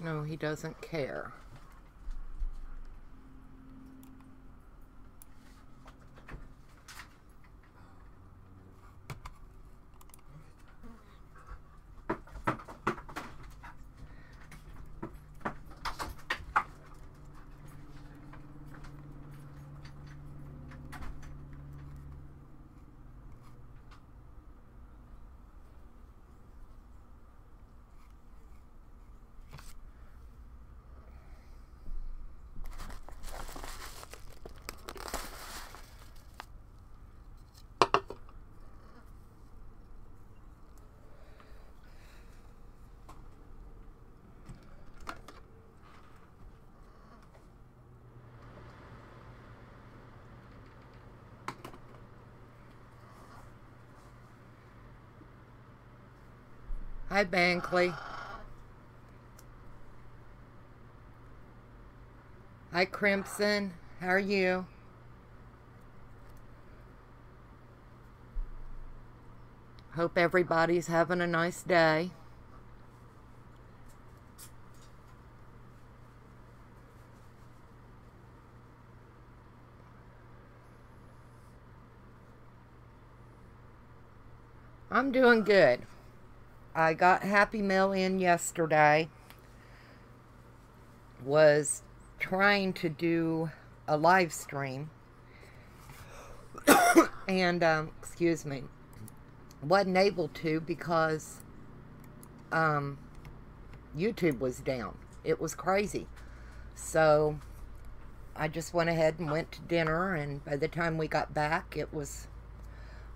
No, he doesn't care. Hi, Bankley. Hi, Crimson. How are you? Hope everybody's having a nice day. I'm doing good. I got Happy Mail in yesterday. Was trying to do a live stream. And, excuse me, wasn't able to because YouTube was down. It was crazy. So I just went ahead and went to dinner, and by the time we got back, it was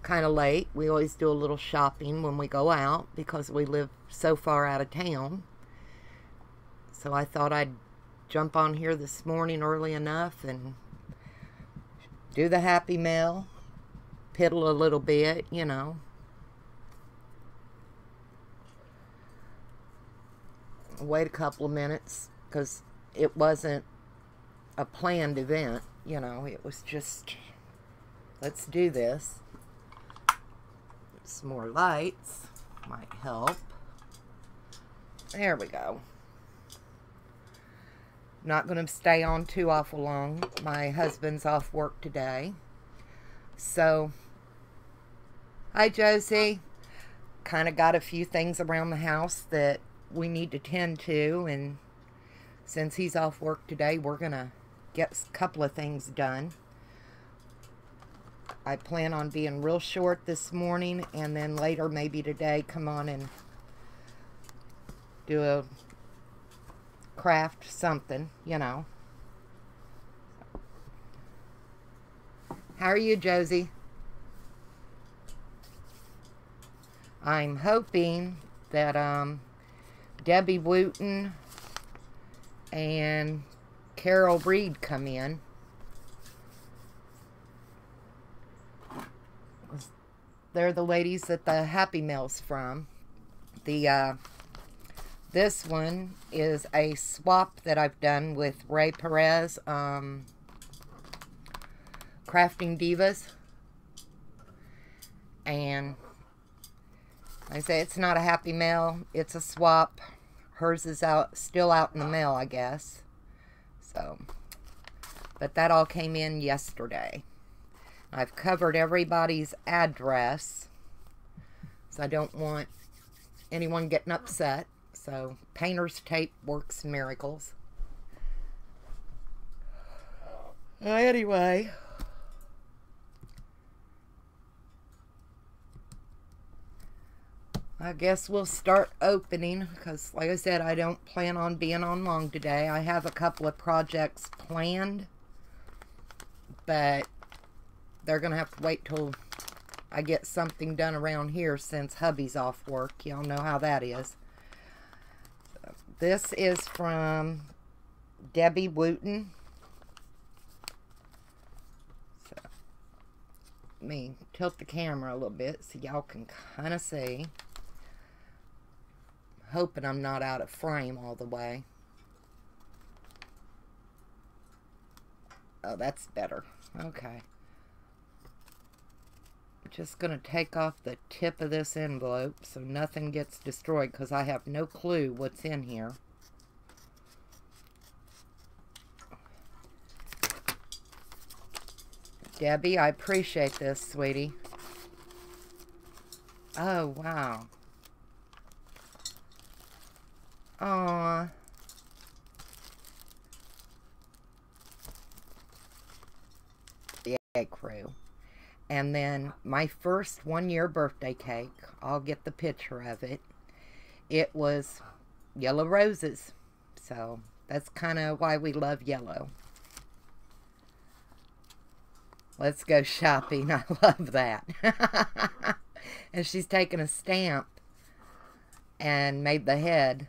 kind of late. We always do a little shopping when we go out because we live so far out of town. So I thought I'd jump on here this morning early enough and do the Happy Mail, piddle a little bit, you know. Wait a couple of minutes because it wasn't a planned event, you know. It was just, let's do this. Some more lights might help. There we go. Not going to stay on too awful long. My husband's off work today. So, hi Josie. Kind of got a few things around the house that we need to tend to, and since he's off work today, we're going to get a couple of things done. I plan on being real short this morning, and then later, maybe today, come on and do a craft something, you know. How are you, Josie? I'm hoping that Debbie Wooten and Carol Reed come in. They're the ladies that the Happy Mail's from. This one is a swap that I've done with Ray Perez, Crafting Divas. And I say it's not a Happy Mail, it's a swap. Hers is still out in the mail, I guess. So, but that all came in yesterday. I've covered everybody's address, so I don't want anyone getting upset. So, painter's tape works miracles. Anyway, I guess we'll start opening, because like I said, I don't plan on being on long today. I have a couple of projects planned, but they're going to have to wait till I get something done around here since hubby's off work. Y'all know how that is. So, this is from Debbie Wooten. So, let me tilt the camera a little bit so y'all can kind of see. Hoping I'm not out of frame all the way. Oh, that's better. Okay. Just going to take off the tip of this envelope so nothing gets destroyed, because I have no clue what's in here. Debbie, I appreciate this, sweetie. Oh, wow. Aw. The egg crew. And then my first 1-year birthday cake, I'll get the picture of it. It was yellow roses. So that's kind of why we love yellow. Let's go shopping. I love that. And she's taken a stamp and made the head.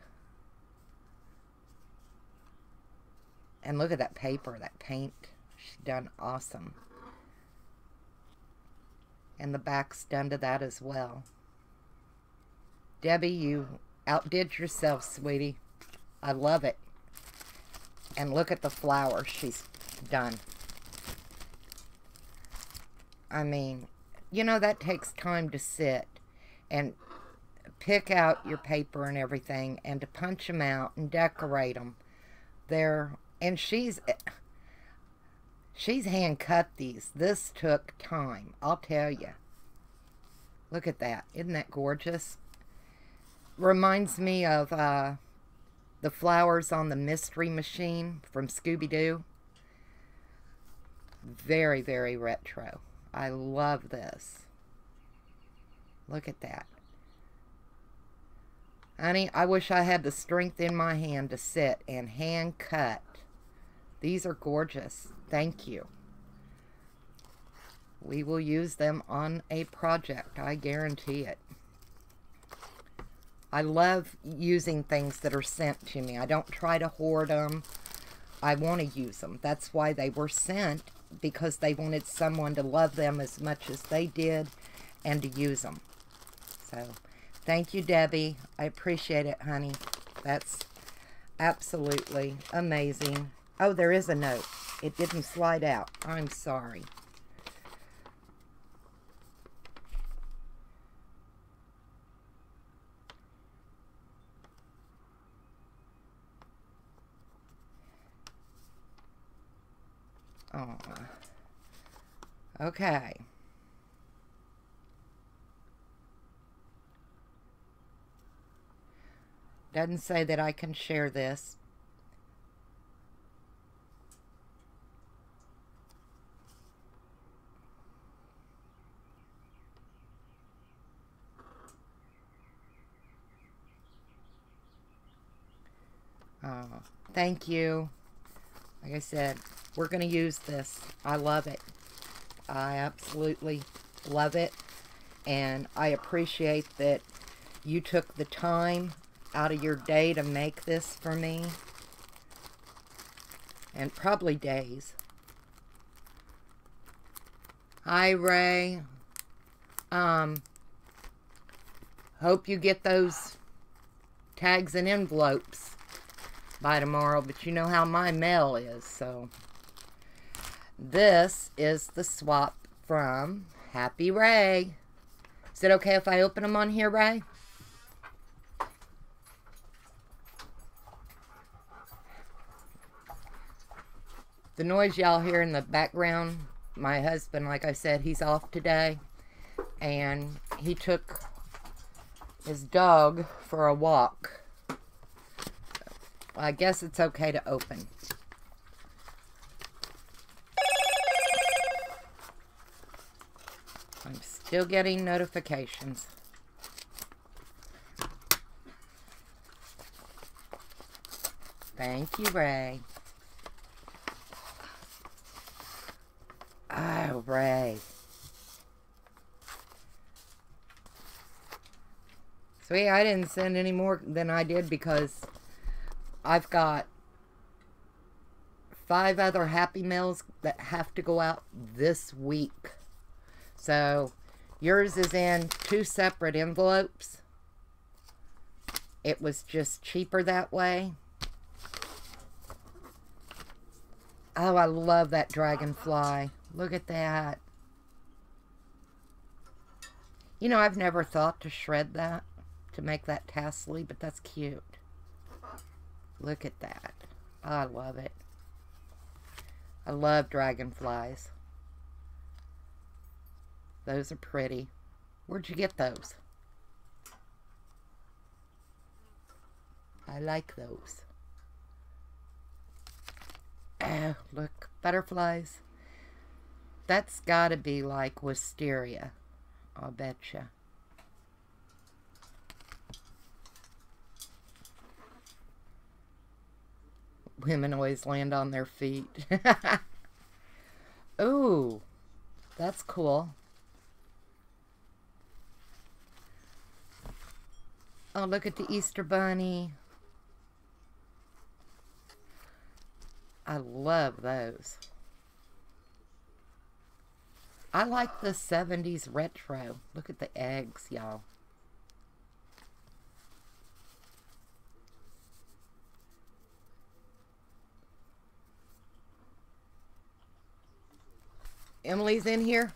And look at that paper, that paint. She's done awesome. And the back's done to that as well. Debbie, you outdid yourself, sweetie. I love it. And look at the flowers she's done. I mean, you know, that takes time to sit and pick out your paper and everything and to punch them out and decorate them. And she's hand cut these. This took time, I'll tell you. Look at that. Isn't that gorgeous? Reminds me of the flowers on the Mystery Machine from Scooby-Doo. Very, very retro. I love this. Look at that. Honey, I wish I had the strength in my hand to sit and hand cut. These are gorgeous. Thank you. We will use them on a project. I guarantee it. I love using things that are sent to me. I don't try to hoard them. I want to use them. That's why they were sent, because they wanted someone to love them as much as they did and to use them. So, thank you, Debbie. I appreciate it, honey. That's absolutely amazing. Oh, there is a note. It didn't slide out. I'm sorry. Oh. Okay. Doesn't say that I can share this. Oh, thank you. Like I said, we're going to use this. I love it. I absolutely love it. And I appreciate that you took the time out of your day to make this for me. And probably days. Hi, Ray. Hope you get those tags and envelopes by tomorrow, but you know how my mail is, so. This is the swap from Happy Ray. Is it okay if I open them on here, Ray? The noise y'all hear in the background, my husband, like I said, he's off today, and he took his dog for a walk. I guess it's okay to open. I'm still getting notifications. Thank you, Ray. Oh, Ray. Sweet, I didn't send any more than I did because I've got 5 other Happy Meals that have to go out this week. So, yours is in 2 separate envelopes. It was just cheaper that way. Oh, I love that dragonfly. Look at that. You know, I've never thought to shred that, to make that tassel-y, but that's cute. Look at that. I love it. I love dragonflies. Those are pretty. Where'd you get those? I like those. Oh, look, butterflies. That's gotta be like wisteria, I'll betcha. Women always land on their feet. Ooh, that's cool. Oh, look at the Easter Bunny. I love those. I like the 70s retro. Look at the eggs, y'all. Emily's in here?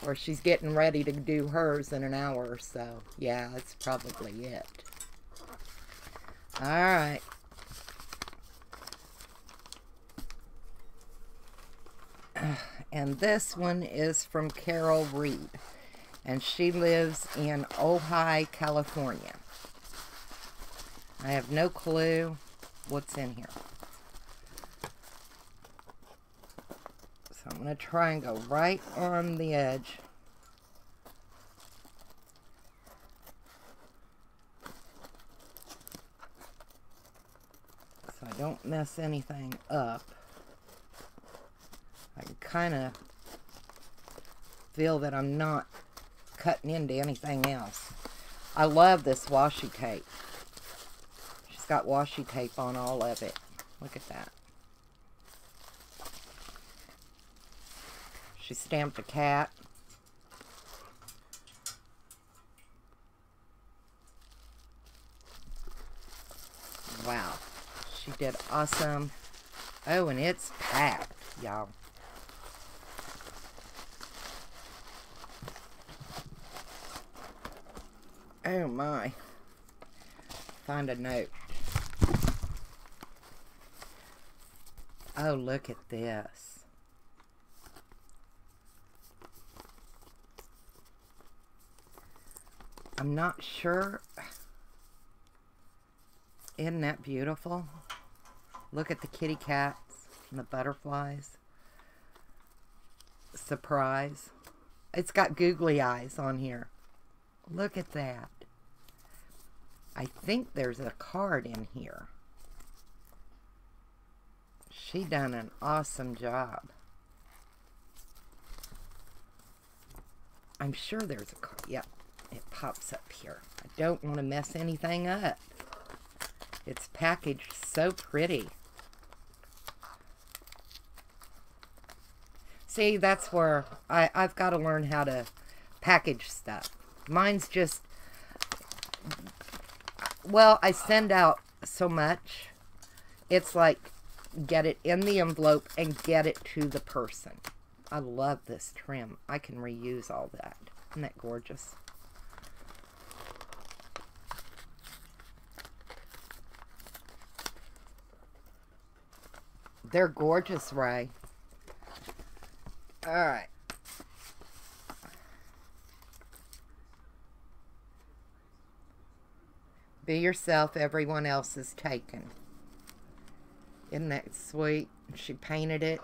Or she's getting ready to do hers in an hour or so. Yeah, that's probably it. Alright. And this one is from Carol Reed. And she lives in Ojai, California. I have no clue what's in here. So I'm going to try and go right on the edge. So I don't mess anything up. I can kind of feel that I'm not cutting into anything else. I love this washi tape. She's got washi tape on all of it. Look at that. She stamped a cat. Wow. She did awesome. Oh, and it's packed, y'all. Oh my. Find a note. Oh, look at this. I'm not sure. Isn't that beautiful? Look at the kitty cats and the butterflies. Surprise. It's got googly eyes on here. Look at that. I think there's a card in here. She done an awesome job. I'm sure there's a card. Yep, it pops up here. I don't want to mess anything up. It's packaged so pretty. See, that's where I've got to learn how to package stuff. Mine's just, well, I send out so much. It's like, get it in the envelope and get it to the person. I love this trim. I can reuse all that. Isn't that gorgeous? They're gorgeous, Ray. All right. Be yourself, everyone else is taken. Isn't that sweet? She painted it.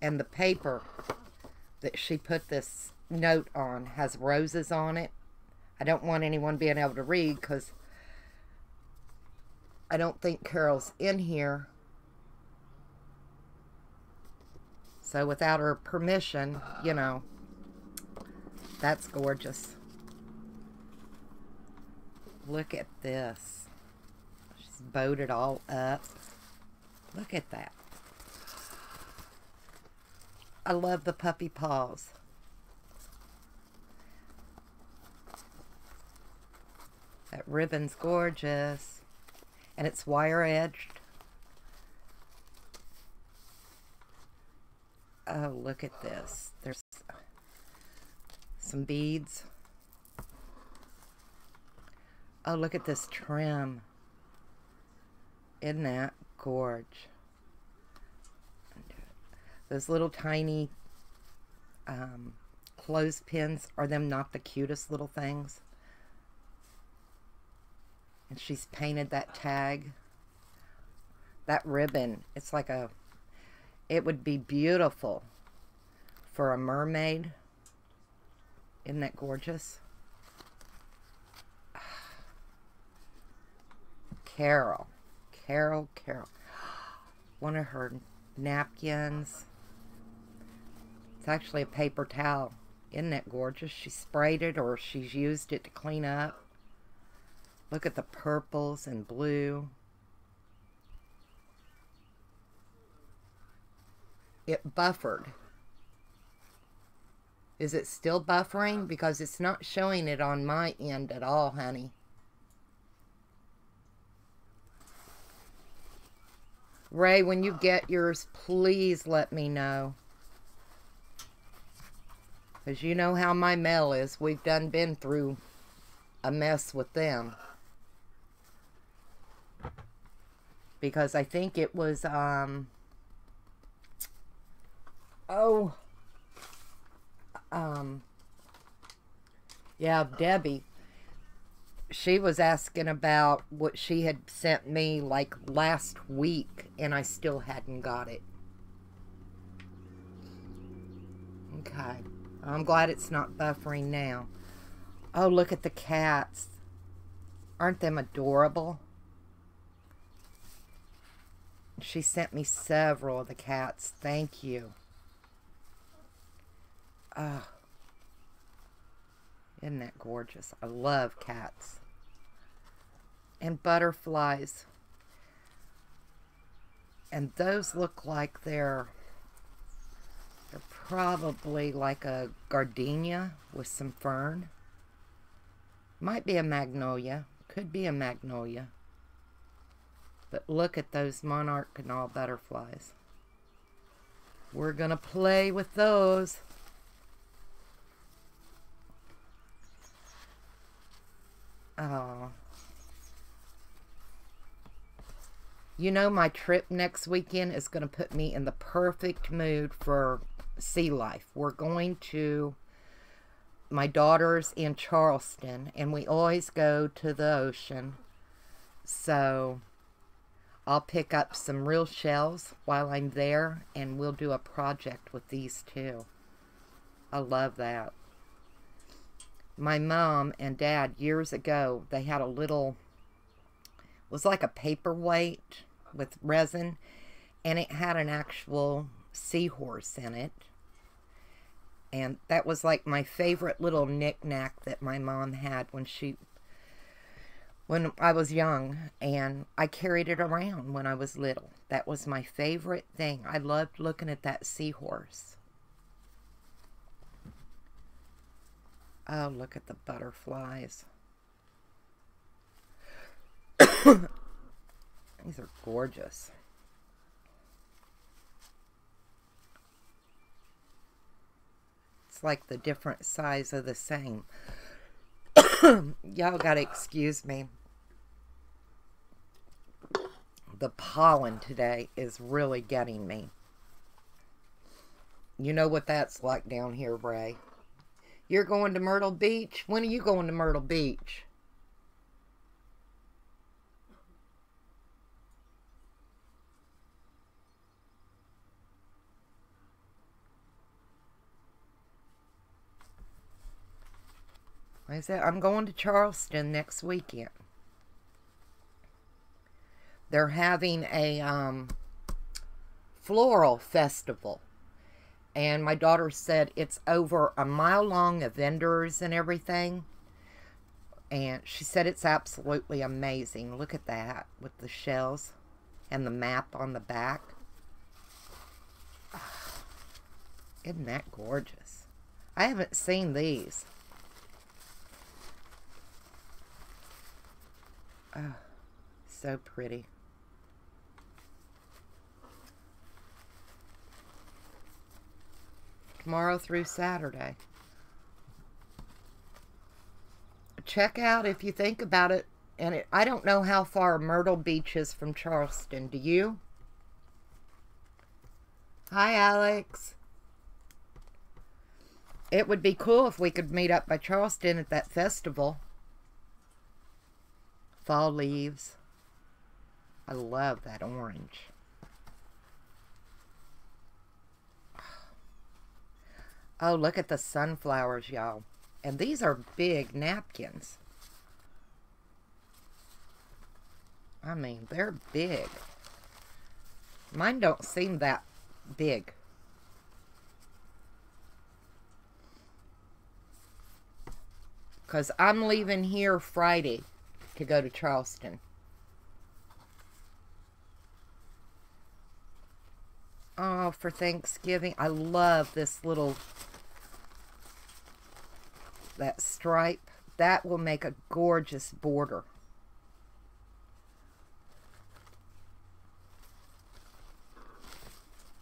And the paper that she put this note on has roses on it. I don't want anyone being able to read because I don't think Carol's in here. So without her permission, you know, that's gorgeous. Look at this. She's bowed it all up. Look at that. I love the puppy paws. That ribbon's gorgeous. And it's wire edged. Oh, look at this. There's some beads. Oh, look at this trim. Isn't that gorge? Those little tiny clothespins, are them not the cutest little things? And she's painted that tag. That ribbon, it's like a, it would be beautiful for a mermaid. Isn't that gorgeous? Carol. One of her napkins. It's actually a paper towel. Isn't that gorgeous? She sprayed it, or she's used it to clean up. Look at the purples and blue. It buffered. Is it still buffering? Because it's not showing it on my end at all, honey. Ray, when you get yours, please let me know. Because you know how my mail is. We've been through a mess with them. Because I think it was, yeah, Debbie. She was asking about what she had sent me like last week, and I still hadn't got it. Okay. I'm glad it's not buffering now. Oh, look at the cats. Aren't them adorable? She sent me several of the cats. Thank you. Oh. Isn't that gorgeous? I love cats. And butterflies. And those look like they're probably like a gardenia with some fern. Might be a magnolia. Could be a magnolia. But look at those monarch canal butterflies. We're going to play with those. Oh. You know, my trip next weekend is going to put me in the perfect mood for sea life. We're going to my daughter's in Charleston, and we always go to the ocean. So I'll pick up some real shells while I'm there, and we'll do a project with these too. I love that. My mom and dad, years ago, they had a little, it was like a paperweight with resin, and it had an actual seahorse in it. And that was like my favorite little knick-knack that my mom had when I was young, and I carried it around when I was little. That was my favorite thing. I loved looking at that seahorse. Oh, look at the butterflies. These are gorgeous. It's like the different size of the same. Y'all gotta excuse me. The pollen today is really getting me. You know what that's like down here, Ray. You're going to Myrtle Beach? When are you going to Myrtle Beach? Like I said, I'm going to Charleston next weekend. They're having a floral festival. And my daughter said it's over a mile long of vendors and everything. And she said it's absolutely amazing. Look at that with the shells and the map on the back. Isn't that gorgeous? I haven't seen these. Oh, so pretty. Tomorrow through Saturday. Check out, if you think about it, And I don't know how far Myrtle Beach is from Charleston. Do you? Hi, Alex. It would be cool if we could meet up by Charleston at that festival. Fall leaves. I love that orange. Oh, look at the sunflowers, y'all. And these are big napkins. I mean, they're big. Mine don't seem that big. Because I'm leaving here Friday to go to Charleston. Oh, for Thanksgiving. I love this little, that stripe. That will make a gorgeous border.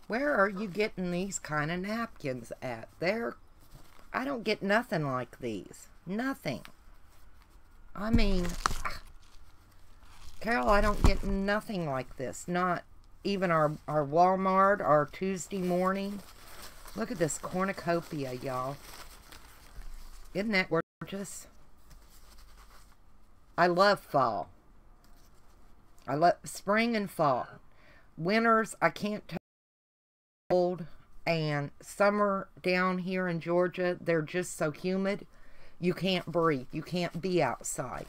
Where are you getting these kind of napkins at? I don't get nothing like these. Nothing. I mean, Carol, I don't get nothing like this. Not even our Walmart, our Tuesday morning. Look at this cornucopia, y'all. Isn't that gorgeous? I love fall. I love spring and fall. Winters, I can't tell. Cold, and summer down here in Georgia, they're just so humid. You can't breathe. You can't be outside.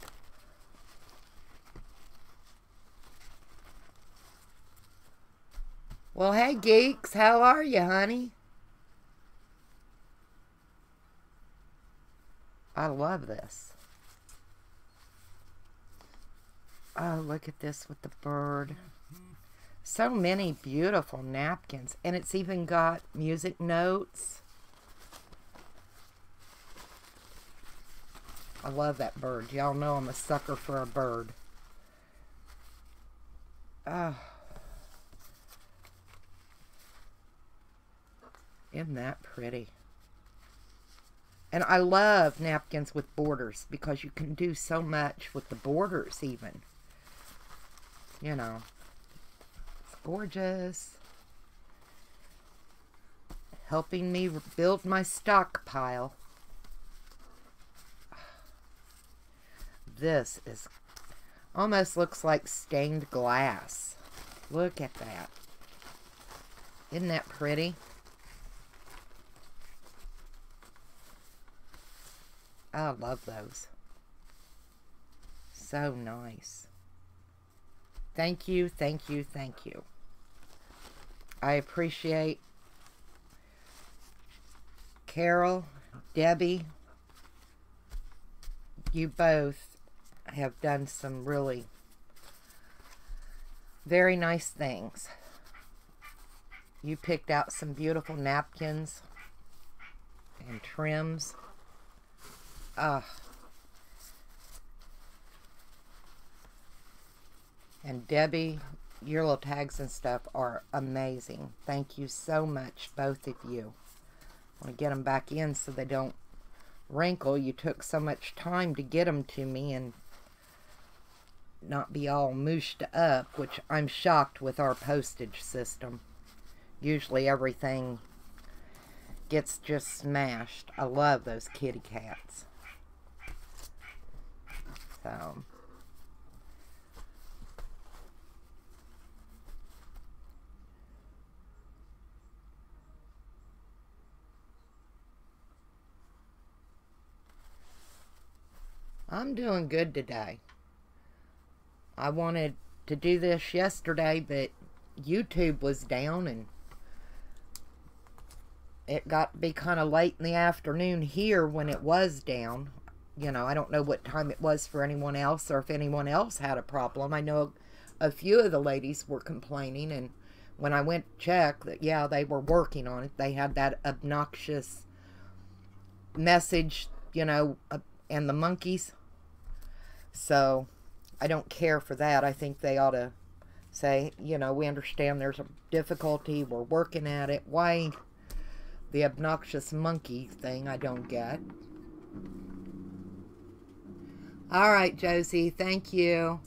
Well, hey, geeks. How are you, honey? I love this. Oh, look at this with the bird. So many beautiful napkins. And it's even got music notes. I love that bird. Y'all know I'm a sucker for a bird. Oh. Isn't that pretty? And I love napkins with borders because you can do so much with the borders even. You know. It's gorgeous. Helping me build my stockpile. This is almost looks like stained glass. Look at that. Isn't that pretty? I love those. So nice. Thank you, thank you, thank you. I appreciate Carol, Debbie. You both have done some really very nice things. You picked out some beautiful napkins and trims. And Debbie, your little tags and stuff are amazing. Thank you so much, both of you. I want to get them back in so they don't wrinkle. You took so much time to get them to me and not be all mooshed up, which I'm shocked with our postage system. Usually everything gets just smashed. I love those kitty cats. So I'm doing good today. I wanted to do this yesterday, but YouTube was down and it got to be kind of late in the afternoon here when it was down. You know, I don't know what time it was for anyone else or if anyone else had a problem. I know a few of the ladies were complaining, and when I went to check, that yeah, they were working on it. They had that obnoxious message, you know, and the monkeys. So I don't care for that. I think they ought to say, you know, we understand there's a difficulty. We're working at it. Why the obnoxious monkey thing, I don't get. All right, Josie, thank you.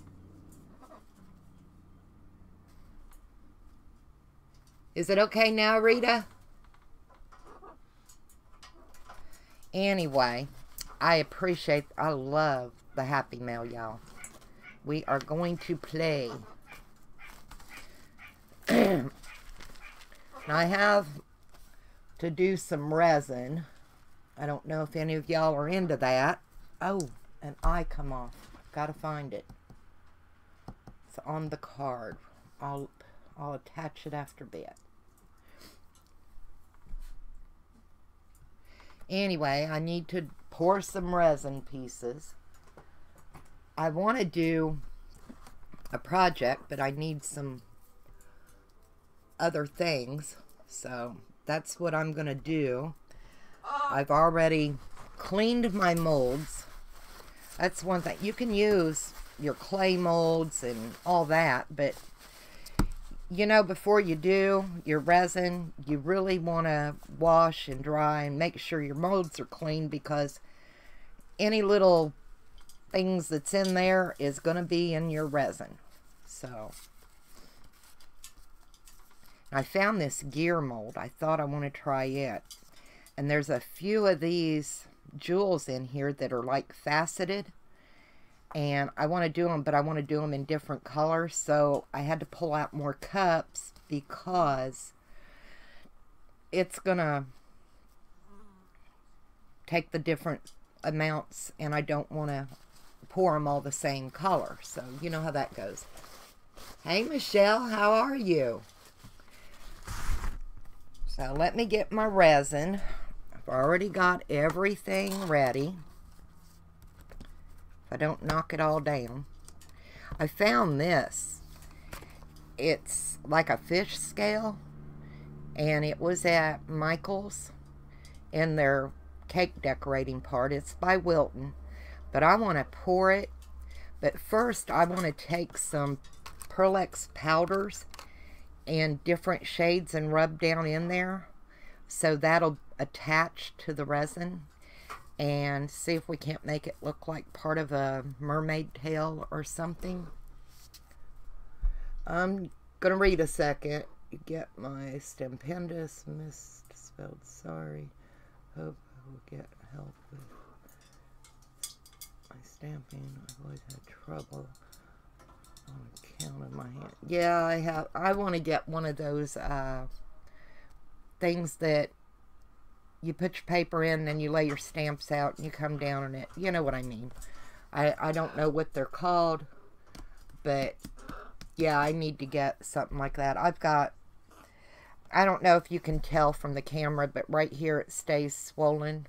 Is it okay now, Rita? Anyway, I love the Happy Mail, y'all. We are going to play. Now I have to do some resin. I don't know if any of y'all are into that. Oh, an eye come off. Gotta find it. It's on the card. I'll attach it after bed. Anyway, I need to pour some resin pieces. I want to do a project, but I need some other things. So that's what I'm going to do. I've already cleaned my molds. That's one thing. You can use your clay molds and all that, but you know, before you do your resin, you really want to wash and dry and make sure your molds are clean, because any little things that's in there is going to be in your resin. So I found this gear mold. I thought I want to try it. And there's a few of these jewels in here that are like faceted. And I want to do them, but I want to do them in different colors. So I had to pull out more cups because it's going to take the different amounts, and I don't want to pour them all the same color. So you know how that goes. Hey, Michelle, how are you? So let me get my resin. I've already got everything ready. If I don't knock it all down. I found this. It's like a fish scale, and it was at Michael's in their cake decorating part. It's by Wilton, but I want to pour it. But first I want to take some Pearl-Ex powders and different shades and rub down in there, so that'll attach to the resin, and see if we can't make it look like part of a mermaid tail or something. I'm gonna read a second. You get my stupendous misspelled sorry. Hope I will get help with my stamping. I've always had trouble on account of my hand. Yeah, I want to get one of those things that you put your paper in and you lay your stamps out and you come down on it. You know what I mean. I don't know what they're called, but yeah, I need to get something like that. I've got, I don't know if you can tell from the camera, but right here it stays swollen,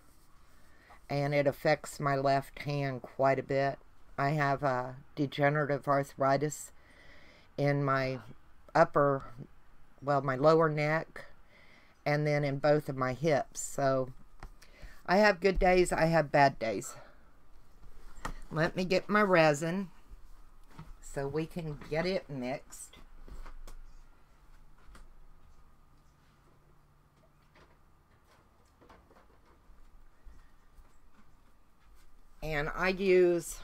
and it affects my left hand quite a bit. I have degenerative arthritis in my my lower neck, and then in both of my hips. So I have good days, I have bad days. Let me get my resin so we can get it mixed. And I use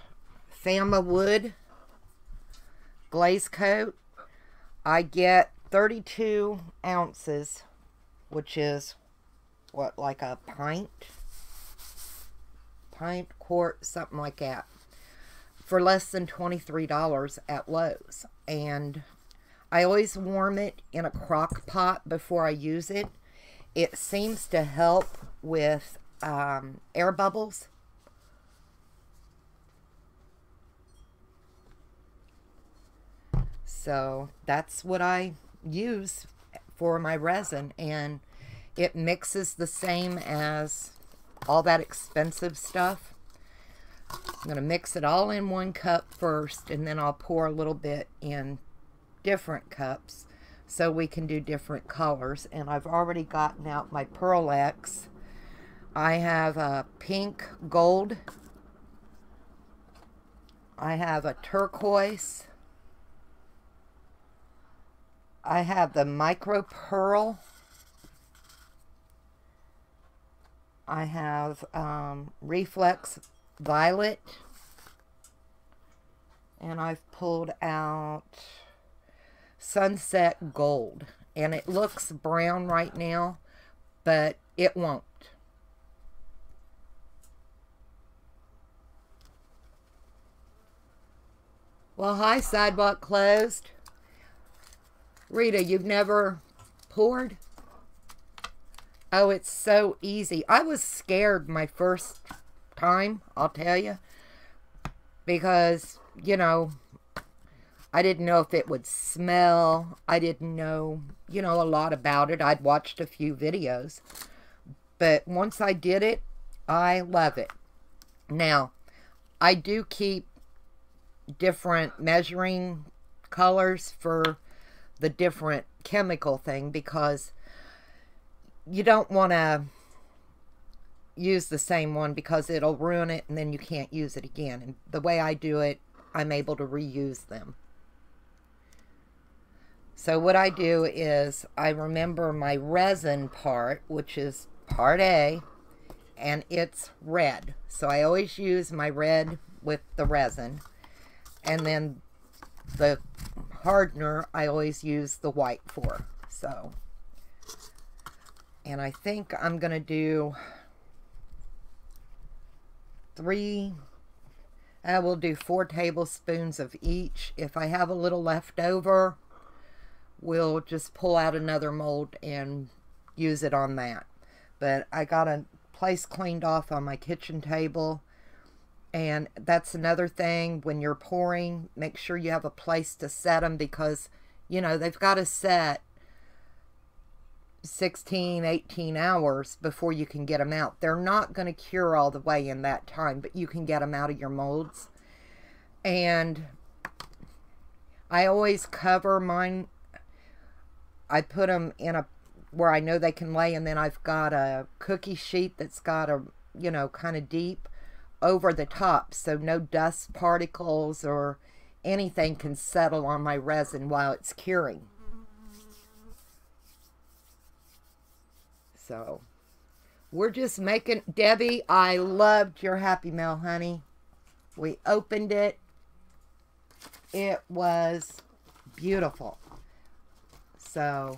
Fama Wood glaze coat. I get 32 ounces, which is what, like a pint, quart, something like that, for less than $23 at Lowe's. And I always warm it in a crock pot before I use it. It seems to help with air bubbles. So that's what I use for my resin, and it mixes the same as all that expensive stuff. I'm going to mix it all in one cup first, and then I'll pour a little bit in different cups so we can do different colors. And I've already gotten out my Pearl-Ex. I have a pink gold. I have a turquoise. I have the micro pearl. I have reflex violet. And I've pulled out Sunset Gold. And it looks brown right now, but it won't. Well, hi, Sidewalk Closed. Rita, you've never poured? Oh, it's so easy. I was scared my first time, I'll tell you, because, you know, I didn't know if it would smell. I didn't know, you know, a lot about it. I'd watched a few videos. But once I did it, I love it. Now, I do keep different measuring colors for the different chemical thing because you don't want to use the same one because it'll ruin it and then you can't use it again. And the way I do it, I'm able to reuse them. So what I do is I remember my resin part, which is part A, and it's red. So I always use my red with the resin. And then the hardener, I always use the white for. So, and I think I'm going to do I will do 4 tablespoons of each. If I have a little left over, we'll just pull out another mold and use it on that. But I got a place cleaned off on my kitchen table. And that's another thing, when you're pouring, make sure you have a place to set them because, you know, they've got to set 16, 18 hours before you can get them out. They're not going to cure all the way in that time, but you can get them out of your molds. And I always cover mine. I put them in a where I know they can lay, and then I've got a cookie sheet that's got a, you know, kind of deep over the top so no dust particles or anything can settle on my resin while it's curing. So we're just making, Debbie, I loved your Happy Meal, honey. We opened it. It was beautiful. So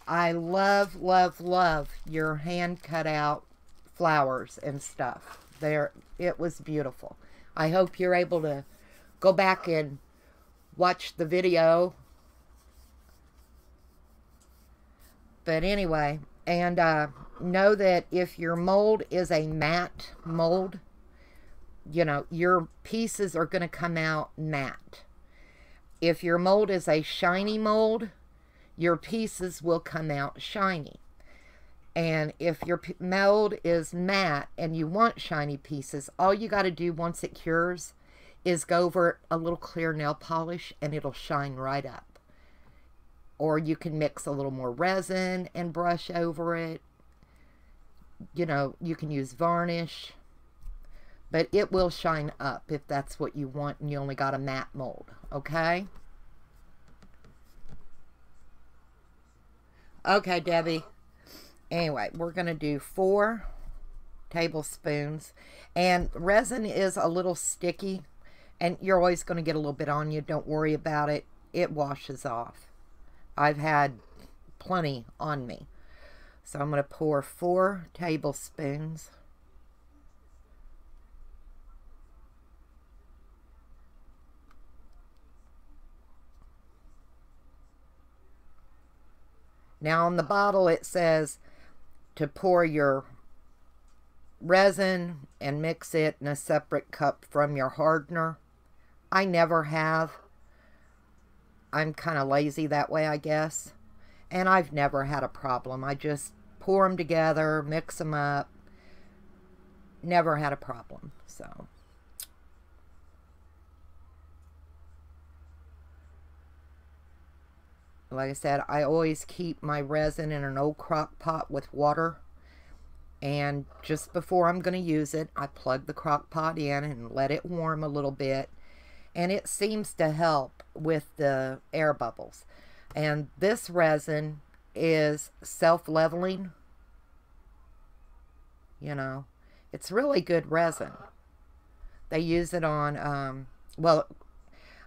I love, love, love your hand cut out flowers and stuff. It was beautiful. I hope you're able to go back and watch the video. But anyway, and know that if your mold is a matte mold, you know, your pieces are going to come out matte. If your mold is a shiny mold, your pieces will come out shiny. And if your mold is matte and you want shiny pieces, all you got to do once it cures is go over a little clear nail polish and it'll shine right up. Or you can mix a little more resin and brush over it. You know, you can use varnish. But it will shine up if that's what you want and you only got a matte mold. Okay? Okay, Debbie. Anyway, we're going to do 4 tablespoons. And resin is a little sticky. And you're always going to get a little bit on you. Don't worry about it. It washes off. I've had plenty on me. So I'm going to pour 4 tablespoons. Now on the bottle it says to pour your resin and mix it in a separate cup from your hardener. I never have. I'm kind of lazy that way, I guess. And I've never had a problem. I just pour them together, mix them up. Never had a problem. So, like I said, I always keep my resin in an old crock pot with water. And just before I'm going to use it, I plug the crock pot in and let it warm a little bit. And it seems to help with the air bubbles. And this resin is self-leveling. You know, it's really good resin. They use it on Well,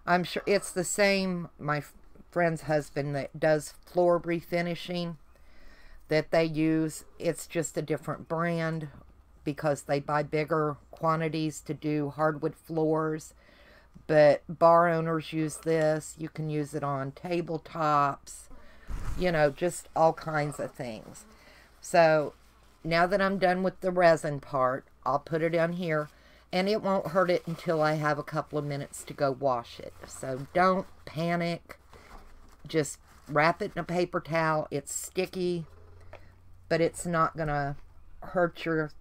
I'm sure it's the same. My friend's husband that does floor refinishing that they use. It's just a different brand because they buy bigger quantities to do hardwood floors. But bar owners use this. You can use it on tabletops, just all kinds of things. So now that I'm done with the resin part, I'll put it on here, and it won't hurt it until I have a couple of minutes to go wash it. So don't panic. Just wrap it in a paper towel. It's sticky, but it's not going to hurt your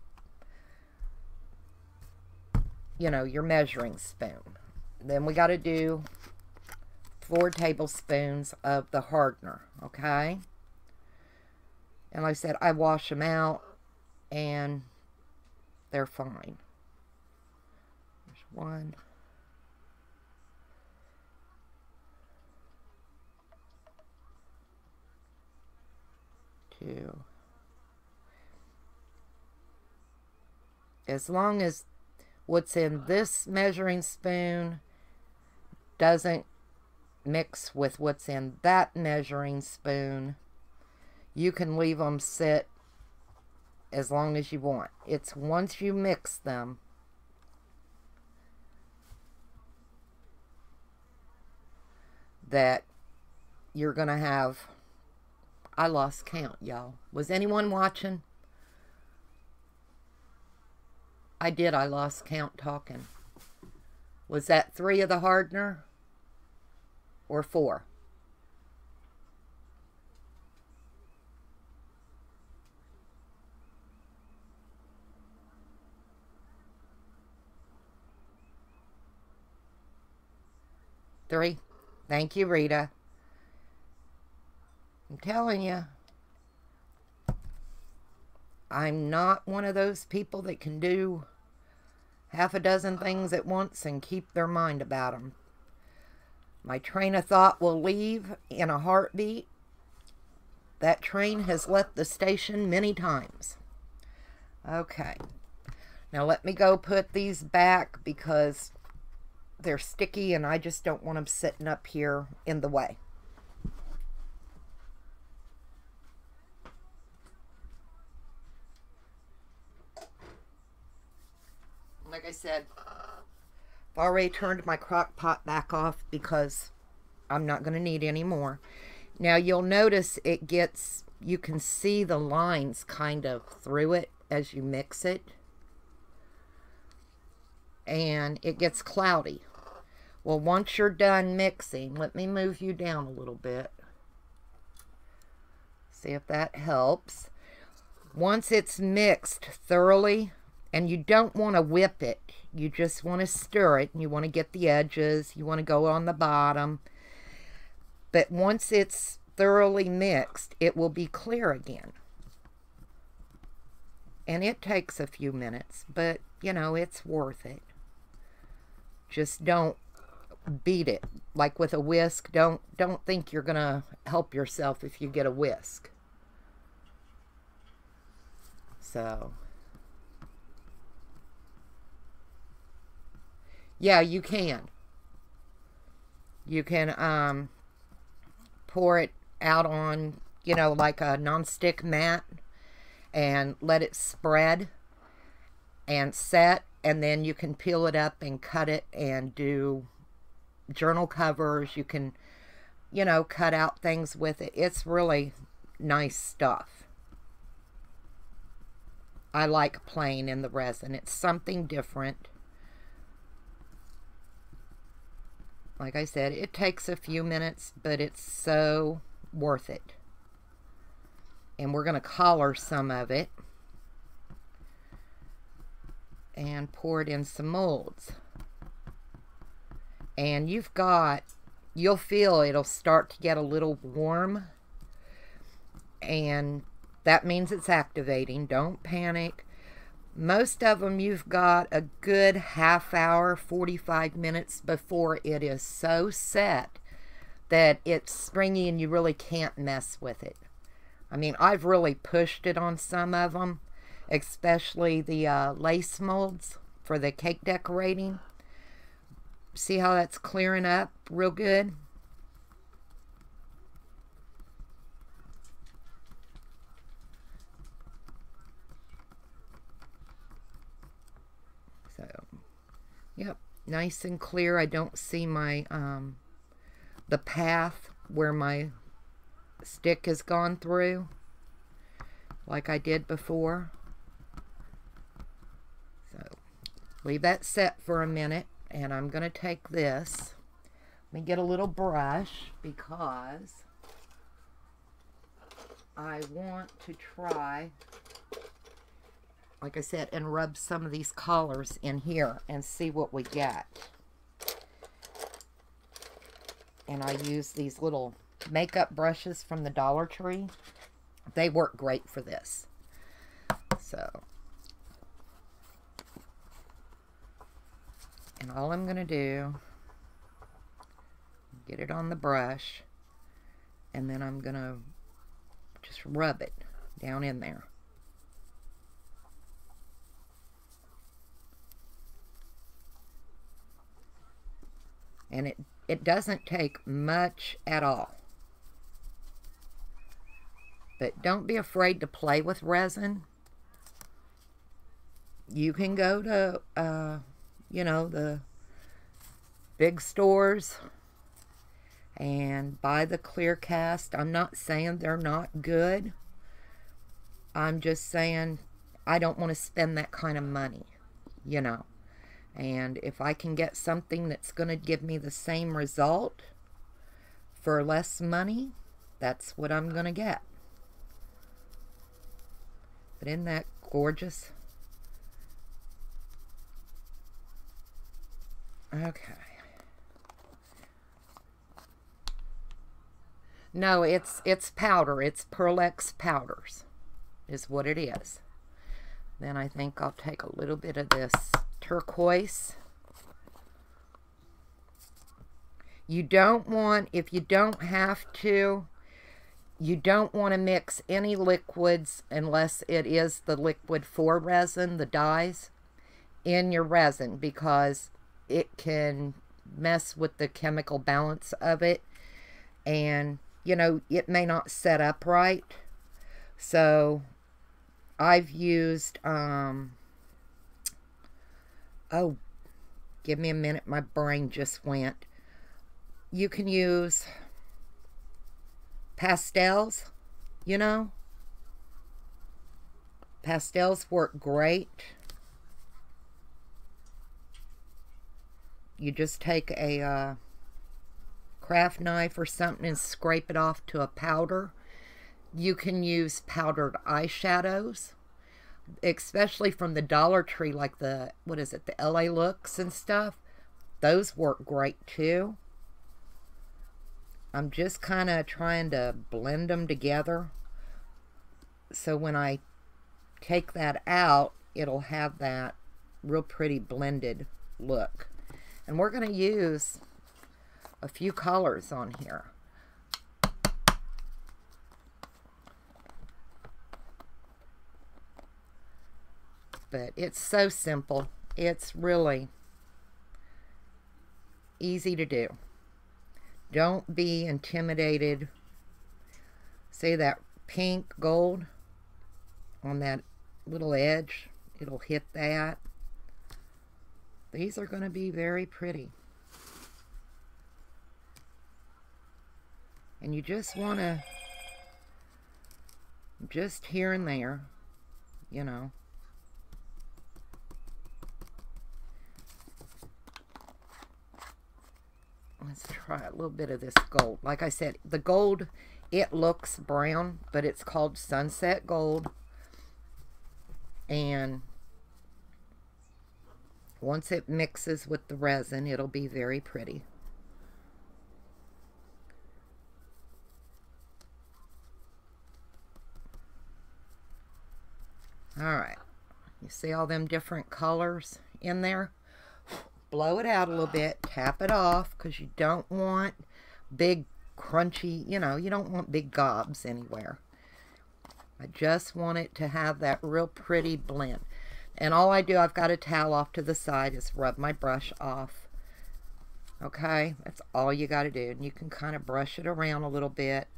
measuring spoon. Then we got to do 4 tablespoons of the hardener, okay? And like I said, I wash them out, and they're fine. There's 1. 2. As long as what's in this measuring spoon doesn't mix with what's in that measuring spoon, you can leave them sit as long as you want. It's once you mix them that you're going to have... I lost count, y'all. Was anyone watching? I did. I lost count talking. Was that 3 of the hardener or 4? Three. Thank you, Rita. I'm telling you, I'm not one of those people that can do half a dozen things at once and keep their mind about them. My train of thought will leave in a heartbeat. That train has left the station many times. Okay. Now let me go put these back because they're sticky and I just don't want them sitting up here in the way. Like I said, I've already turned my crock pot back off because I'm not going to need any more. Now you'll notice you can see the lines kind of through it as you mix it. And it gets cloudy. Well, once you're done mixing, let me move you down a little bit. See if that helps. Once it's mixed thoroughly, and you don't want to whip it, you just want to stir it, and you want to get the edges, you want to go on the bottom. But once it's thoroughly mixed, it will be clear again. And it takes a few minutes, but, it's worth it. Just don't beat it. Like with a whisk, don't think you're going to help yourself if you get a whisk. So... yeah, you can. You can pour it out on, like a nonstick mat and let it spread and set, and then you can peel it up and cut it and do journal covers. You can, cut out things with it. It's really nice stuff. I like playing in the resin. It's something different. Like I said, it takes a few minutes, but it's so worth it. And we're going to collar some of it and pour it in some molds. And you'll feel it'll start to get a little warm. And that means it's activating. Don't panic. Most of them you've got a good half hour, 45 minutes before it is so set that it's springy and you really can't mess with it. I mean, I've really pushed it on some of them, especially the lace molds for the cake decorating. See how that's clearing up real good? So, yep, nice and clear. I don't see my, the path where my stick has gone through like I did before. So, leave that set for a minute, and I'm going to take this. Let me get a little brush because I want to try, like I said, and rub some of these colors in here and see what we get. And I use these little makeup brushes from the Dollar Tree. They work great for this. So, and all I'm going to do, get it on the brush, and then I'm going to just rub it down in there. And it doesn't take much at all. But don't be afraid to play with resin. You can go to, you know, the big stores and buy the clear cast. I'm not saying they're not good. I'm just saying I don't want to spend that kind of money, you know. And if I can get something that's going to give me the same result for less money, that's what I'm going to get. But isn't that gorgeous? Okay. No, it's powder. It's Pearl-Ex powders is what it is. Then I think I'll take a little bit of this turquoise. You don't want, if you don't have to, you don't want to mix any liquids unless it is the liquid for resin, the dyes, in your resin, because it can mess with the chemical balance of it, and you know, it may not set up right. So I've used oh, give me a minute, my brain just went. You can use pastels, you know. Pastels work great. You just take a craft knife or something and scrape it off to a powder. You can use powdered eyeshadows, especially from the Dollar Tree, like the, what is it, the LA Looks and stuff. Those work great too. I'm just kind of trying to blend them together, so when I take that out, it'll have that real pretty blended look. And we're going to use a few colors on here. But it's so simple. It's really easy to do. Don't be intimidated. See that pink gold on that little edge? It'll hit that. These are going to be very pretty. And you just want to, just here and there, you know. Let's try a little bit of this gold. Like I said, the gold, it looks brown, but it's called Sunset Gold. And once it mixes with the resin, it'll be very pretty. Alright, you see all them different colors in there? Blow it out a little bit, tap it off, because you don't want big crunchy, you know, you don't want big gobs anywhere. I just want it to have that real pretty blend. And all I do, I've got a towel off to the side, is rub my brush off Okay, that's all you got to do. And you can kind of brush it around a little bit.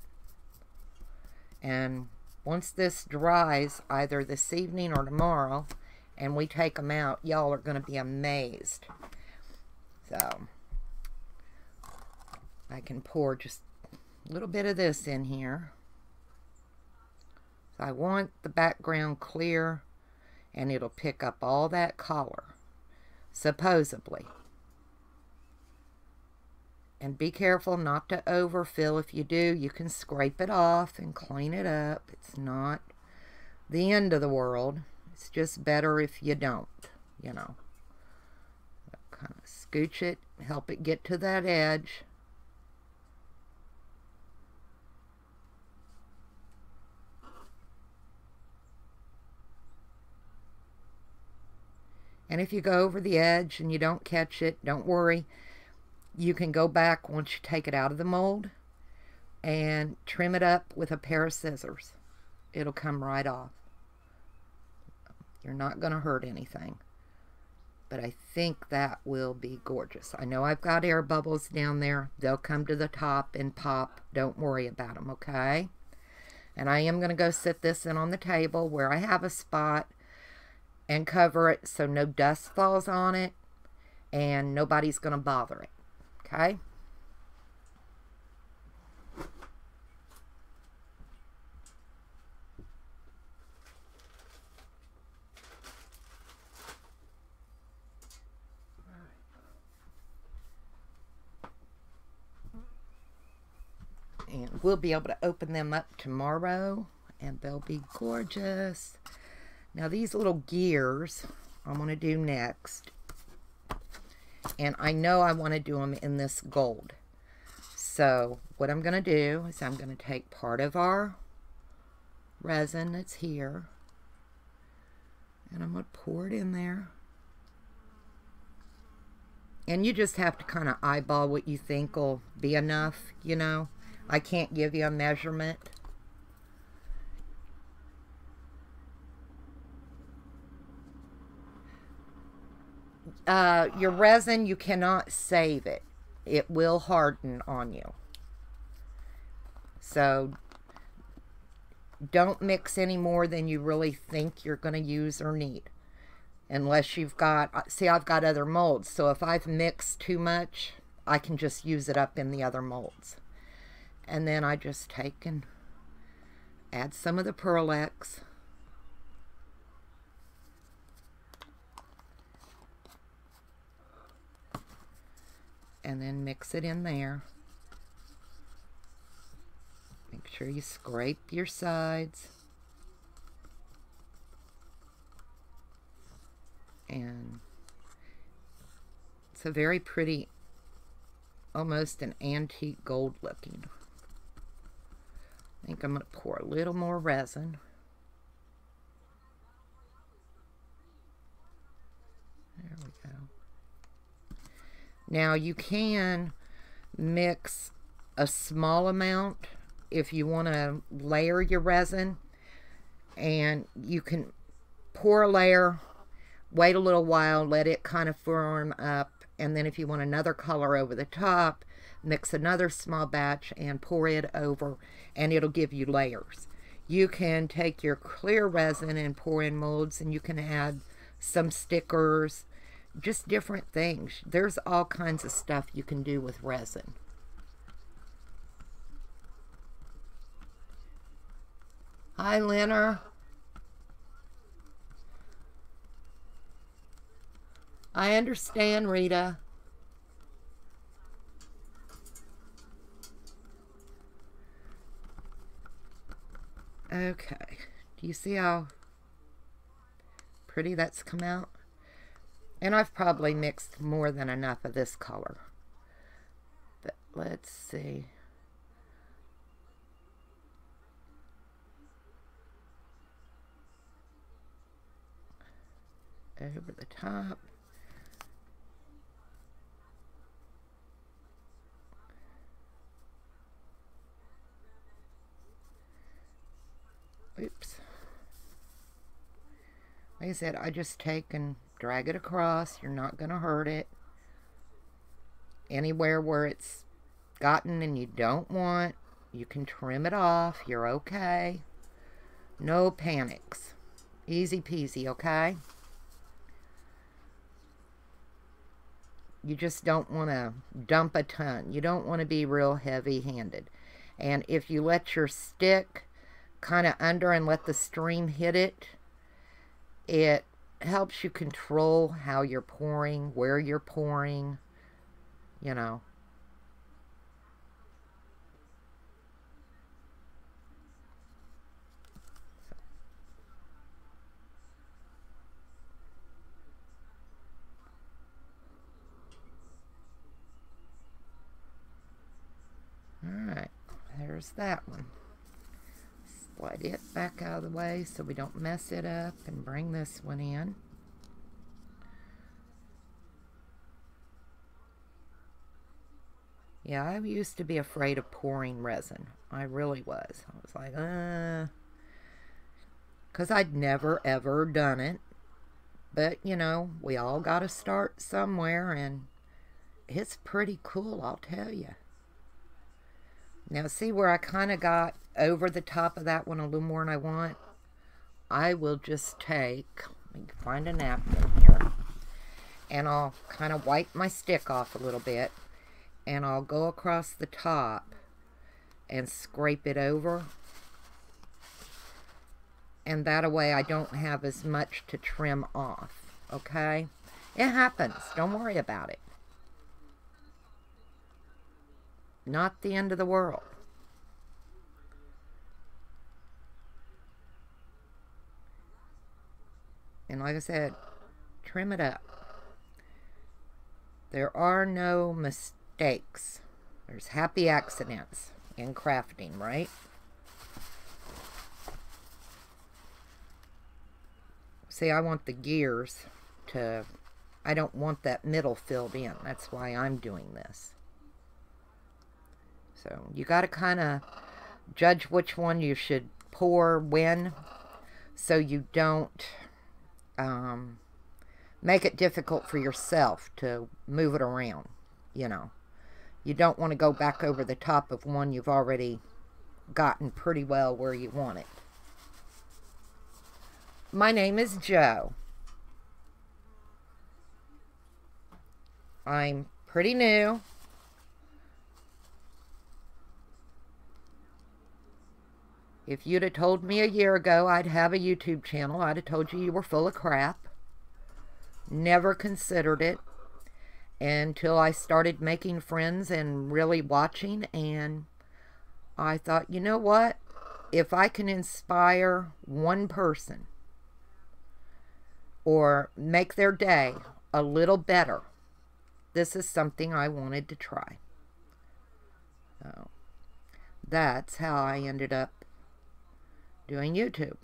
And once this dries, either this evening or tomorrow, and we take them out, y'all are going to be amazed. So, I can pour just a little bit of this in here. So I want the background clear, and it'll pick up all that color, supposedly. And be careful not to overfill. If you do, you can scrape it off and clean it up. It's not the end of the world. It's just better if you don't, you know. Kind of scooch it, help it get to that edge. And if you go over the edge and you don't catch it, don't worry. You can go back once you take it out of the mold and trim it up with a pair of scissors. It'll come right off. You're not going to hurt anything. But I think that will be gorgeous. I know I've got air bubbles down there. They'll come to the top and pop. Don't worry about them, okay? And I am going to go sit this in on the table where I have a spot and cover it so no dust falls on it and nobody's going to bother it. Okay? And we'll be able to open them up tomorrow and they'll be gorgeous. Now these little gears I'm going to do next. And I know I want to do them in this gold. So what I'm going to do is I'm going to take part of our resin that's here. And I'm going to pour it in there. And you just have to kind of eyeball what you think will be enough, you know. I can't give you a measurement. Your resin, you cannot save it. It will harden on you. So don't mix any more than you really think you're going to use or need. Unless you've got, see, I've got other molds. So if I've mixed too much, I can just use it up in the other molds. And then I just take and add some of the Pearl-Ex. And then mix it in there. Make sure you scrape your sides. And it's a very pretty, almost an antique gold looking. I think I'm going to pour a little more resin. There we go. Now you can mix a small amount if you want to layer your resin, and you can pour a layer, wait a little while, let it kind of firm up, and then if you want another color over the top, mix another small batch and pour it over, and it'll give you layers. You can take your clear resin and pour in molds, and you can add some stickers, just different things. There's all kinds of stuff you can do with resin. Hi, Leonard. I understand, Rita. Okay. Do you see how pretty that's come out? And I've probably mixed more than enough of this color. But let's see. Over the top. Oops. Like I said, I just take and drag it across. You're not going to hurt it. Anywhere where it's gotten and you don't want, you can trim it off. You're okay. No panics. Easy peasy, okay? You just don't want to dump a ton. You don't want to be real heavy-handed. And if you let your stick kind of under and let the stream hit it, it helps you control how you're pouring, where you're pouring, you know. Alright, there's that one. Slide it back out of the way so we don't mess it up, and bring this one in. Yeah, I used to be afraid of pouring resin. I really was. I was like, because I'd never ever done it. But, you know, we all got to start somewhere, and it's pretty cool, I'll tell you. Now, see where I kind of got over the top of that one a little more than I want? I will just take, let me find a napkin here, and I'll kind of wipe my stick off a little bit, and I'll go across the top and scrape it over. And that way I don't have as much to trim off, okay? It happens. Don't worry about it. Not the end of the world. And like I said, trim it up. There are no mistakes. There's happy accidents in crafting, right? See, I want the gears to, I don't want that middle filled in. That's why I'm doing this. So you got to kind of judge which one you should pour when, so you don't make it difficult for yourself to move it around, you know. You don't want to go back over the top of one you've already gotten pretty well where you want it. My name is Jo. I'm pretty new. If you'd have told me a year ago I'd have a YouTube channel, I'd have told you were full of crap. Never considered it until I started making friends and really watching, and I thought, you know what? If I can inspire one person or make their day a little better, this is something I wanted to try. So that's how I ended up doing YouTube.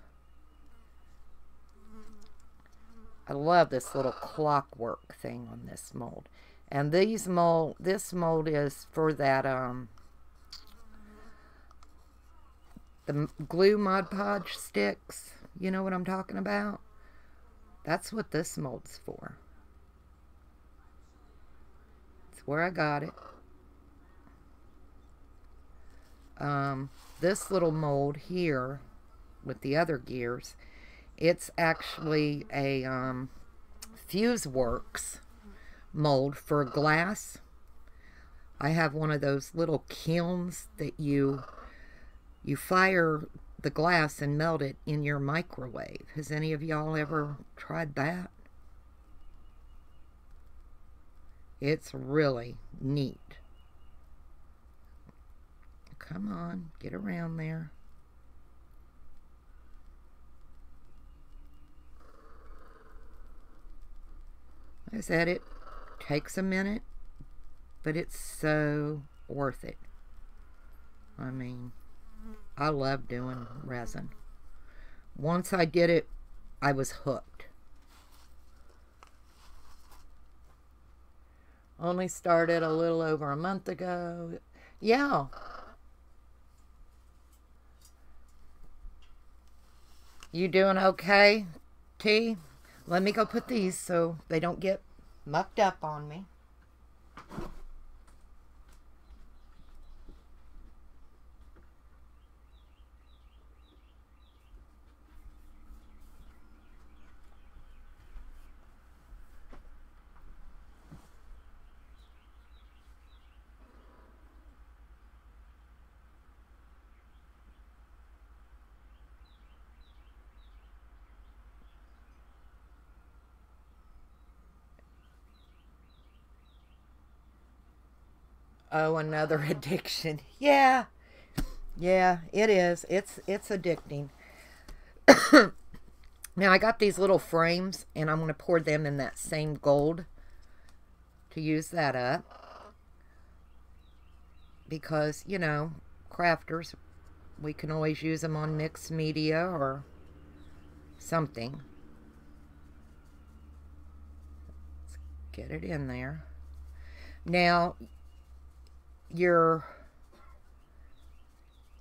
I love this little clockwork thing on this mold. And this mold is for that the glue Mod Podge sticks. You know what I'm talking about? That's what this mold's for. It's where I got it. This little mold here with the other gears, it's actually a FuseWorks mold for glass. I have one of those little kilns that you fire the glass and melt it in your microwave. Has any of y'all ever tried that? It's really neat. Come on, get around there. Like I said, it takes a minute, but it's so worth it. I mean, I love doing resin. Once I did it, I was hooked. Only started a little over a month ago. Yeah. You doing okay, T? Let me go put these so they don't get mucked up on me. Oh, another addiction. Yeah. Yeah, it is. It's addicting. Now I got these little frames and I'm going to pour them in that same gold to use that up because, you know, crafters, we can always use them on mixed media or something. Let's get it in there. Now, you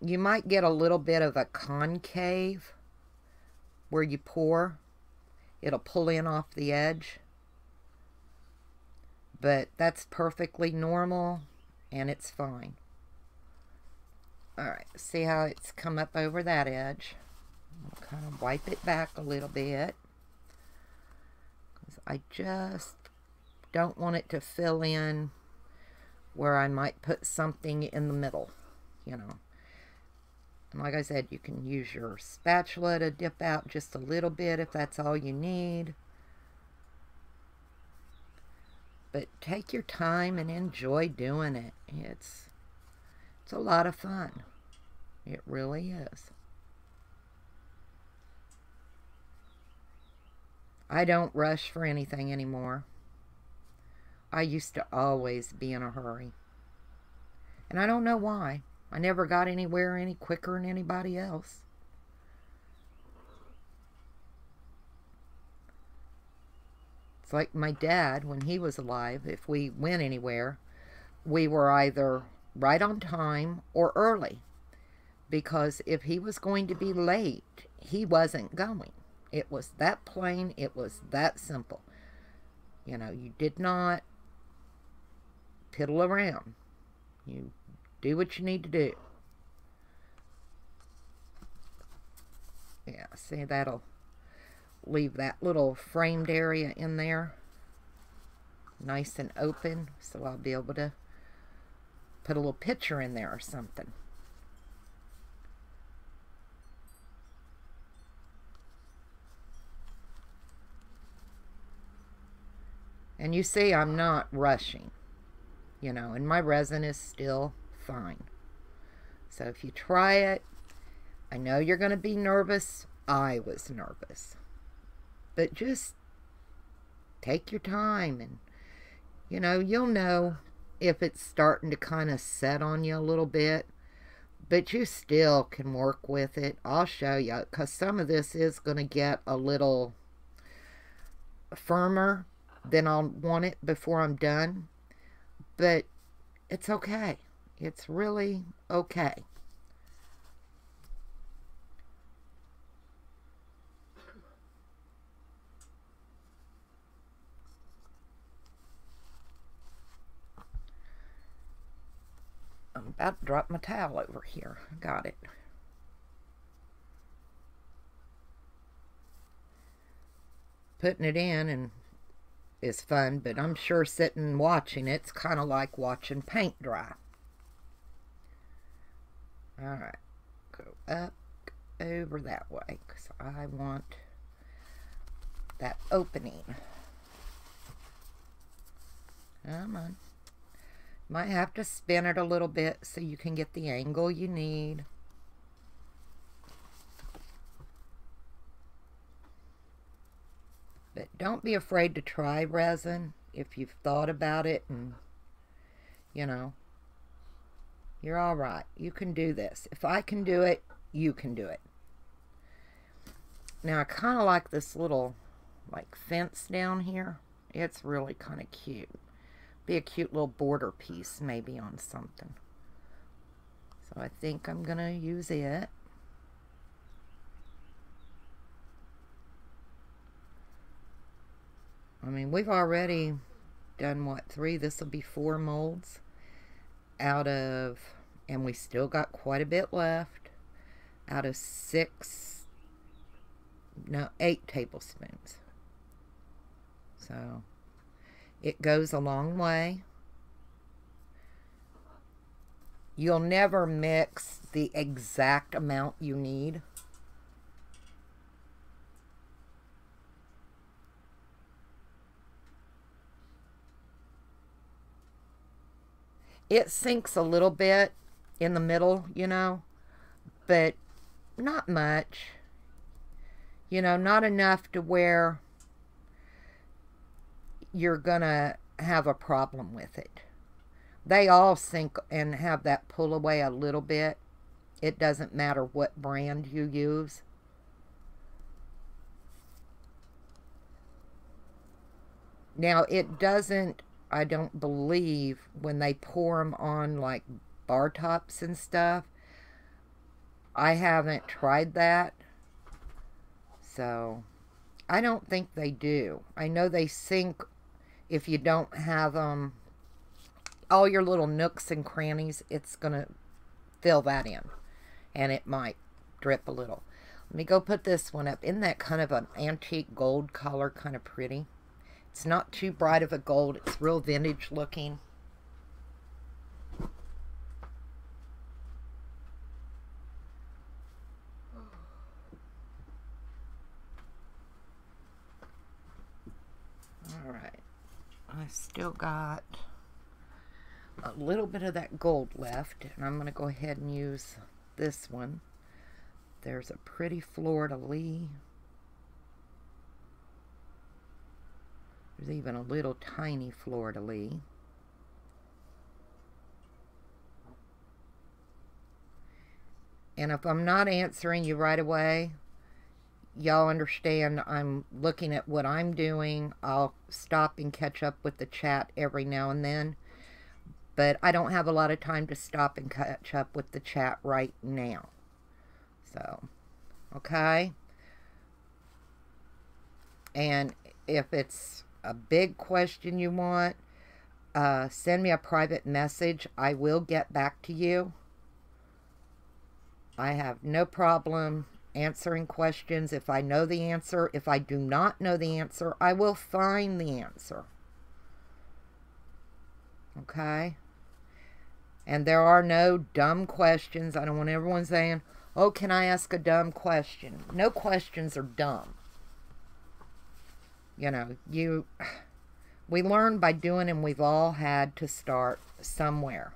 might get a little bit of a concave where you pour. It'll pull in off the edge. But that's perfectly normal and it's fine. Alright, see how it's come up over that edge? I'll kind of wipe it back a little bit. Because I just don't want it to fill in where I might put something in the middle, you know. And like I said, you can use your spatula to dip out just a little bit if that's all you need. But take your time and enjoy doing it. It's a lot of fun. It really is. I don't rush for anything anymore. I used to always be in a hurry. And I don't know why. I never got anywhere any quicker than anybody else. It's like my dad, when he was alive, if we went anywhere, we were either right on time or early. Because if he was going to be late, he wasn't going. It was that plain. It was that simple. You know, you did not piddle around. You do what you need to do. Yeah, see, that'll leave that little framed area in there nice and open, so I'll be able to put a little picture in there or something. And you see, I'm not rushing, you know, and my resin is still fine. So if you try it, I know you're going to be nervous. I was nervous. But just take your time and, you know, you'll know if it's starting to kind of set on you a little bit. But you still can work with it. I'll show you, because some of this is going to get a little firmer than I'll want it before I'm done. But it's okay. It's really okay. I'm about to drop my towel over here. Got it. Putting it in and is fun, but I'm sure sitting and watching it's kind of like watching paint dry. Alright, go up, over that way, because I want that opening. Come on. Might have to spin it a little bit so you can get the angle you need. But don't be afraid to try resin if you've thought about it and, you know, you're all right. You can do this. If I can do it, you can do it. Now, I kind of like this little, like, fence down here. It's really kind of cute. Be a cute little border piece maybe on something. So I think I'm going to use it. I mean, we've already done, what, 3? This will be 4 molds out of, and we still got quite a bit left, out of 8 tablespoons. So, it goes a long way. You'll never mix the exact amount you need. it sinks a little bit in the middle, you know, but not much. You know, not enough to where you're gonna have a problem with it. They all sink and have that pull away a little bit. It doesn't matter what brand you use. Now, it doesn't, I don't believe, when they pour them on like bar tops and stuff. I haven't tried that. So, I don't think they do. I know they sink if you don't have all your little nooks and crannies. It's going to fill that in. And it might drip a little. Let me go put this one up. Isn't that kind of an antique gold color? Kind of pretty. It's not too bright of a gold. It's real vintage looking. Alright. I've still got a little bit of that gold left. And I'm going to go ahead and use this one. There's a pretty fleur-de-lis. There's even a little tiny fleur-de-lis. And if I'm not answering you right away, y'all understand I'm looking at what I'm doing. I'll stop and catch up with the chat every now and then. But I don't have a lot of time to stop and catch up with the chat right now. So, okay? And if it's a big question you want, send me a private message. I will get back to you. I have no problem answering questions if I know the answer. If I do not know the answer, I will find the answer. Okay? And there are no dumb questions. I don't want everyone saying, oh, can I ask a dumb question? No questions are dumb. You know, we learn by doing, and we've all had to start somewhere.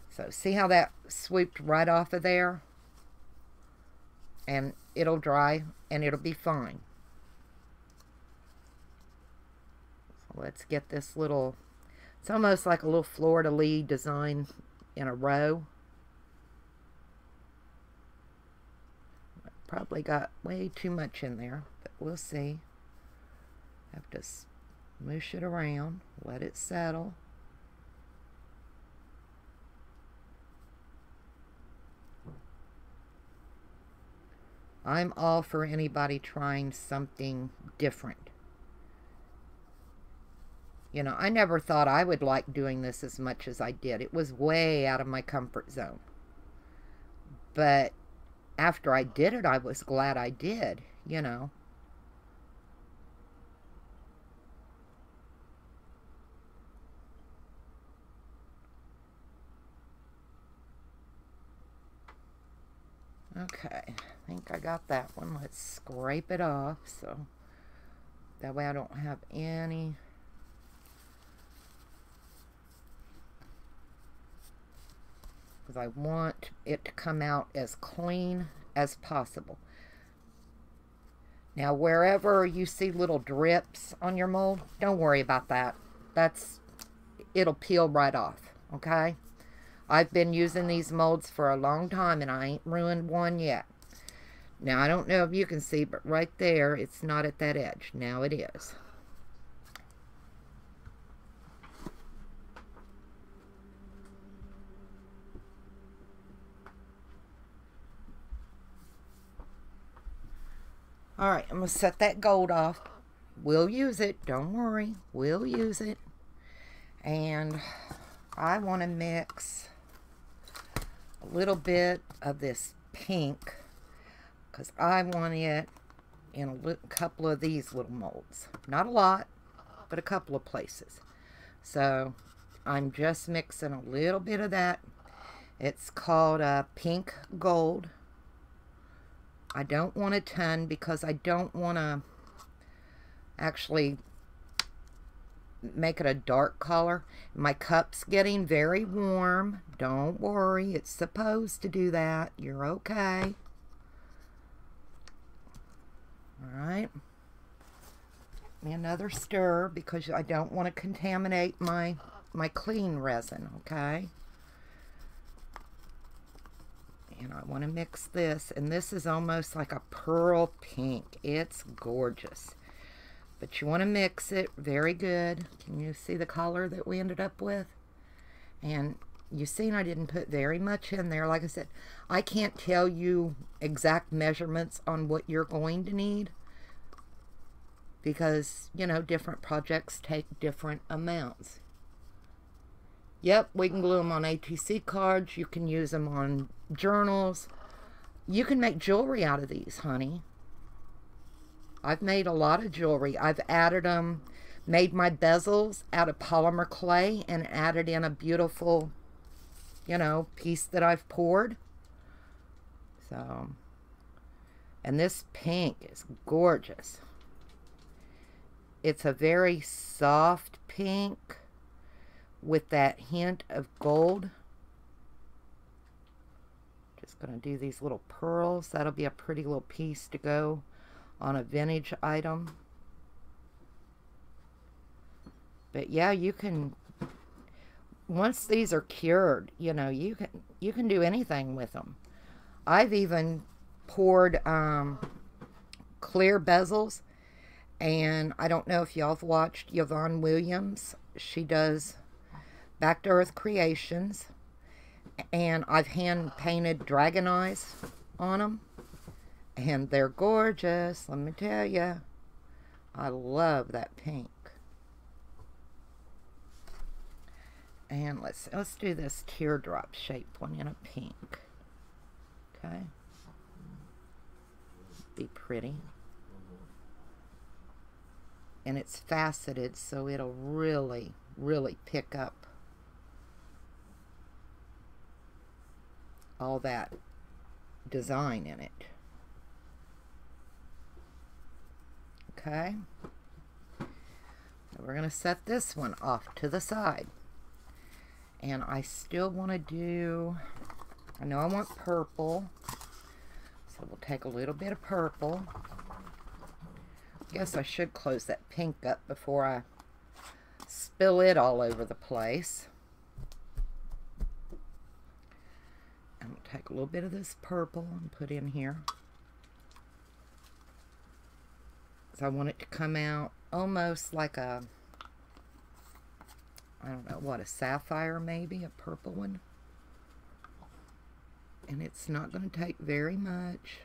So see how that swooped right off of there? And it'll dry, and it'll be fine. So let's get this little, it's almost like a little fleur-de-lis design in a row. Probably got way too much in there, but we'll see. Have to smoosh it around, let it settle. I'm all for anybody trying something different. You know, I never thought I would like doing this as much as I did. It was way out of my comfort zone. But after I did it, I was glad I did, you know. Okay, I think I got that one. Let's scrape it off so that way I don't have any. Because I want it to come out as clean as possible. Now, wherever you see little drips on your mold, don't worry about that. It'll peel right off, okay? I've been using these molds for a long time, and I ain't ruined one yet. Now, I don't know if you can see, but right there, it's not at that edge. Now it is. Alright, I'm going to set that gold off. We'll use it. Don't worry. We'll use it. And I want to mix a little bit of this pink because I want it in a couple of these little molds. Not a lot, but a couple of places. So I'm just mixing a little bit of that. It's called pink gold. I don't want a ton because I don't want to actually make it a dark color. My cup's getting very warm. Don't worry, it's supposed to do that. You're okay. All right. Another stir because I don't want to contaminate my clean resin, okay? And I want to mix this, and this is almost like a pearl pink. It's gorgeous. But you want to mix it very good. Can you see the color that we ended up with? And you seen I didn't put very much in there. Like I said, I can't tell you exact measurements on what you're going to need because, you know, different projects take different amounts. Yep, we can glue them on ATC cards. You can use them on journals. You can make jewelry out of these, honey. I've made a lot of jewelry. I've added them, made my bezels out of polymer clay and added in a beautiful, you know, piece that I've poured. So, and this pink is gorgeous. It's a very soft pink with that hint of gold. Just going to do these little pearls. That'll be a pretty little piece to go on a vintage item. But yeah, you can, once these are cured, you know, you can do anything with them. I've even poured clear bezels, and I don't know if y'all have watched Yvonne Williams. She does Back to Earth Creations, and I've hand painted dragon eyes on them, and they're gorgeous. Let me tell you, I love that pink. And let's do this teardrop shaped one in a pink. Okay, be pretty, and it's faceted, so it'll really pick up all that design in it. Okay, we're going to set this one off to the side, and I still want to do, I know I want purple, so we'll take a little bit of purple. Guess I should close that pink up before I spill it all over the place. I'm going to take a little bit of this purple and put in here. So I want it to come out almost like a, I don't know what, a sapphire maybe, a purple one. And it's not going to take very much.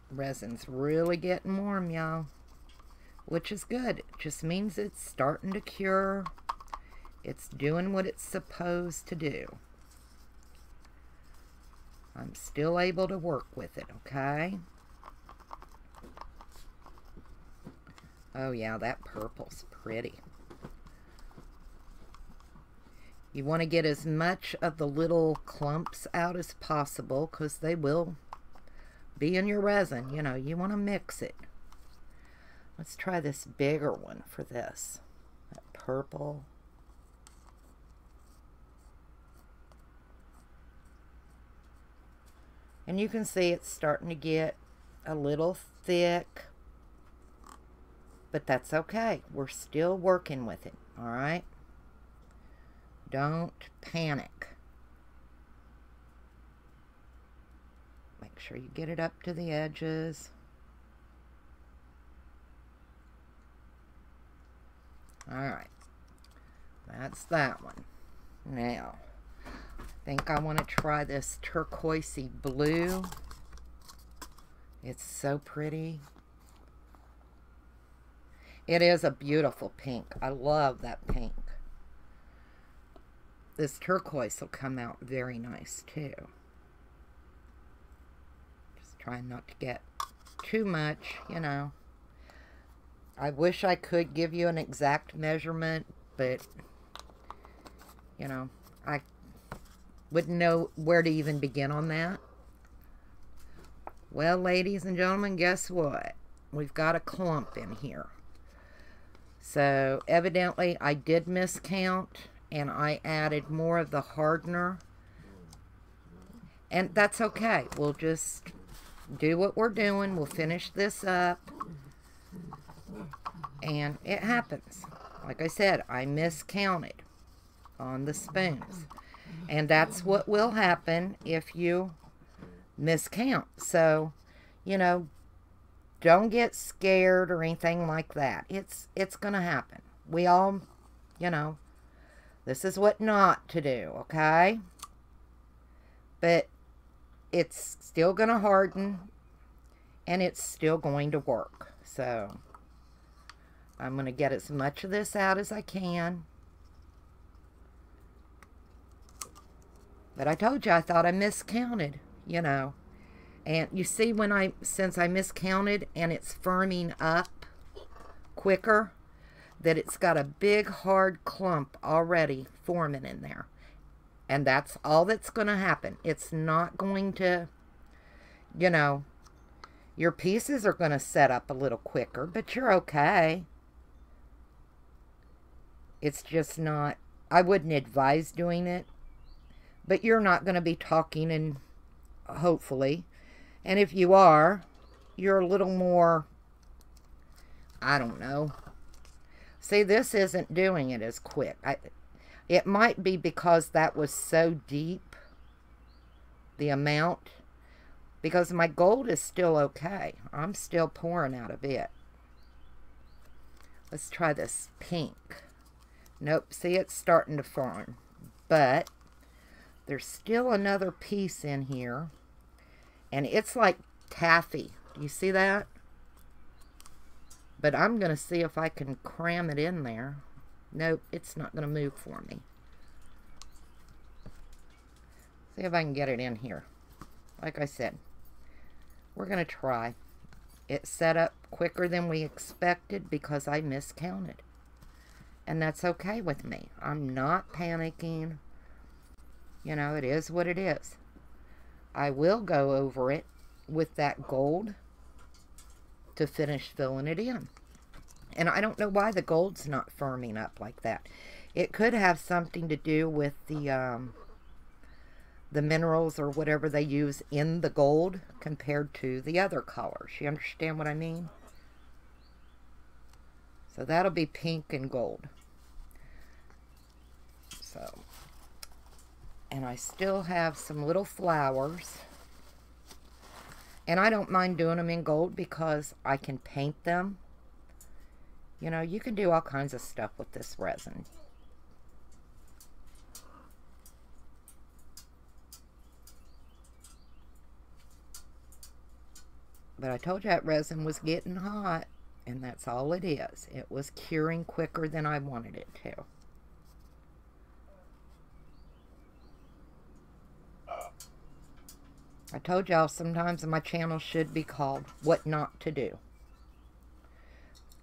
Resin's really getting warm, y'all, which is good. It just means it's starting to cure. It's doing what it's supposed to do. I'm still able to work with it, okay? Oh yeah, that purple's pretty. You want to get as much of the little clumps out as possible because they will be in your resin. You know, you want to mix it. Let's try this bigger one for this. That purple. And you can see it's starting to get a little thick. But that's okay. We're still working with it. Alright? Don't panic. Make sure you get it up to the edges. Alright. That's that one. Now, I think I want to try this turquoisey blue. It's so pretty. It is a beautiful pink. I love that pink. This turquoise will come out very nice too. Just trying not to get too much, you know. I wish I could give you an exact measurement, but, you know, I wouldn't know where to even begin on that. Well, ladies and gentlemen, guess what? we've got a clump in here. So evidently I did miscount, and I added more of the hardener. And that's okay. We'll just do what we're doing. We'll finish this up. And it happens. Like I said, I miscounted on the spoons. And that's what will happen if you miscount. So, you know, don't get scared or anything like that. It's going to happen. We all, you know, this is what not to do, okay? But it's still going to harden, and it's still going to work. So I'm going to get as much of this out as I can. But I told you I thought I miscounted, you know. And you see, since I miscounted and it's firming up quicker, that it's got a big hard clump already forming in there. And that's all that's going to happen. It's not going to, you know, your pieces are going to set up a little quicker, but you're okay. It's just not, I wouldn't advise doing it, but you're not going to be talking, and hopefully, and if you are, you're a little more, I don't know. See, this isn't doing it as quick. It might be because that was so deep, the amount, because my gold is still okay. I'm still pouring out of it. Let's try this pink. Nope, see, it's starting to form, but there's still another piece in here, and it's like taffy. Do you see that? But I'm going to see if I can cram it in there. Nope, it's not going to move for me. See if I can get it in here. Like I said, we're going to try. It set up quicker than we expected because I miscounted. And that's okay with me. I'm not panicking. You know, it is what it is. I will go over it with that gold to finish filling it in. And I don't know why the gold's not firming up like that. It could have something to do with the minerals or whatever they use in the gold compared to the other colors. You understand what I mean? So that'll be pink and gold. So, and I still have some little flowers. And I don't mind doing them in gold because I can paint them. You know, you can do all kinds of stuff with this resin. But I told you that resin was getting hot, and that's all it is. It was curing quicker than I wanted it to. I told y'all sometimes my channel should be called What Not to Do.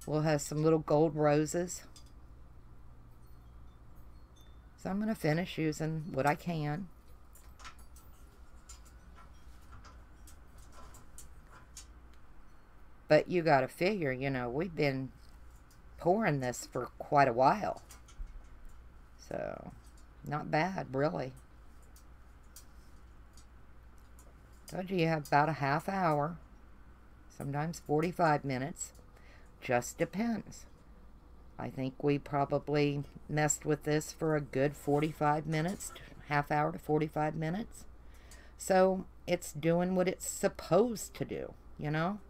We'll have some little gold roses. So I'm going to finish using what I can. But you got to figure, you know, we've been pouring this for quite a while. So, not bad, really. Told you have about a half hour, sometimes 45 minutes. Just depends. I think we probably messed with this for a good 45 minutes, half hour to 45 minutes. So it's doing what it's supposed to do, you know?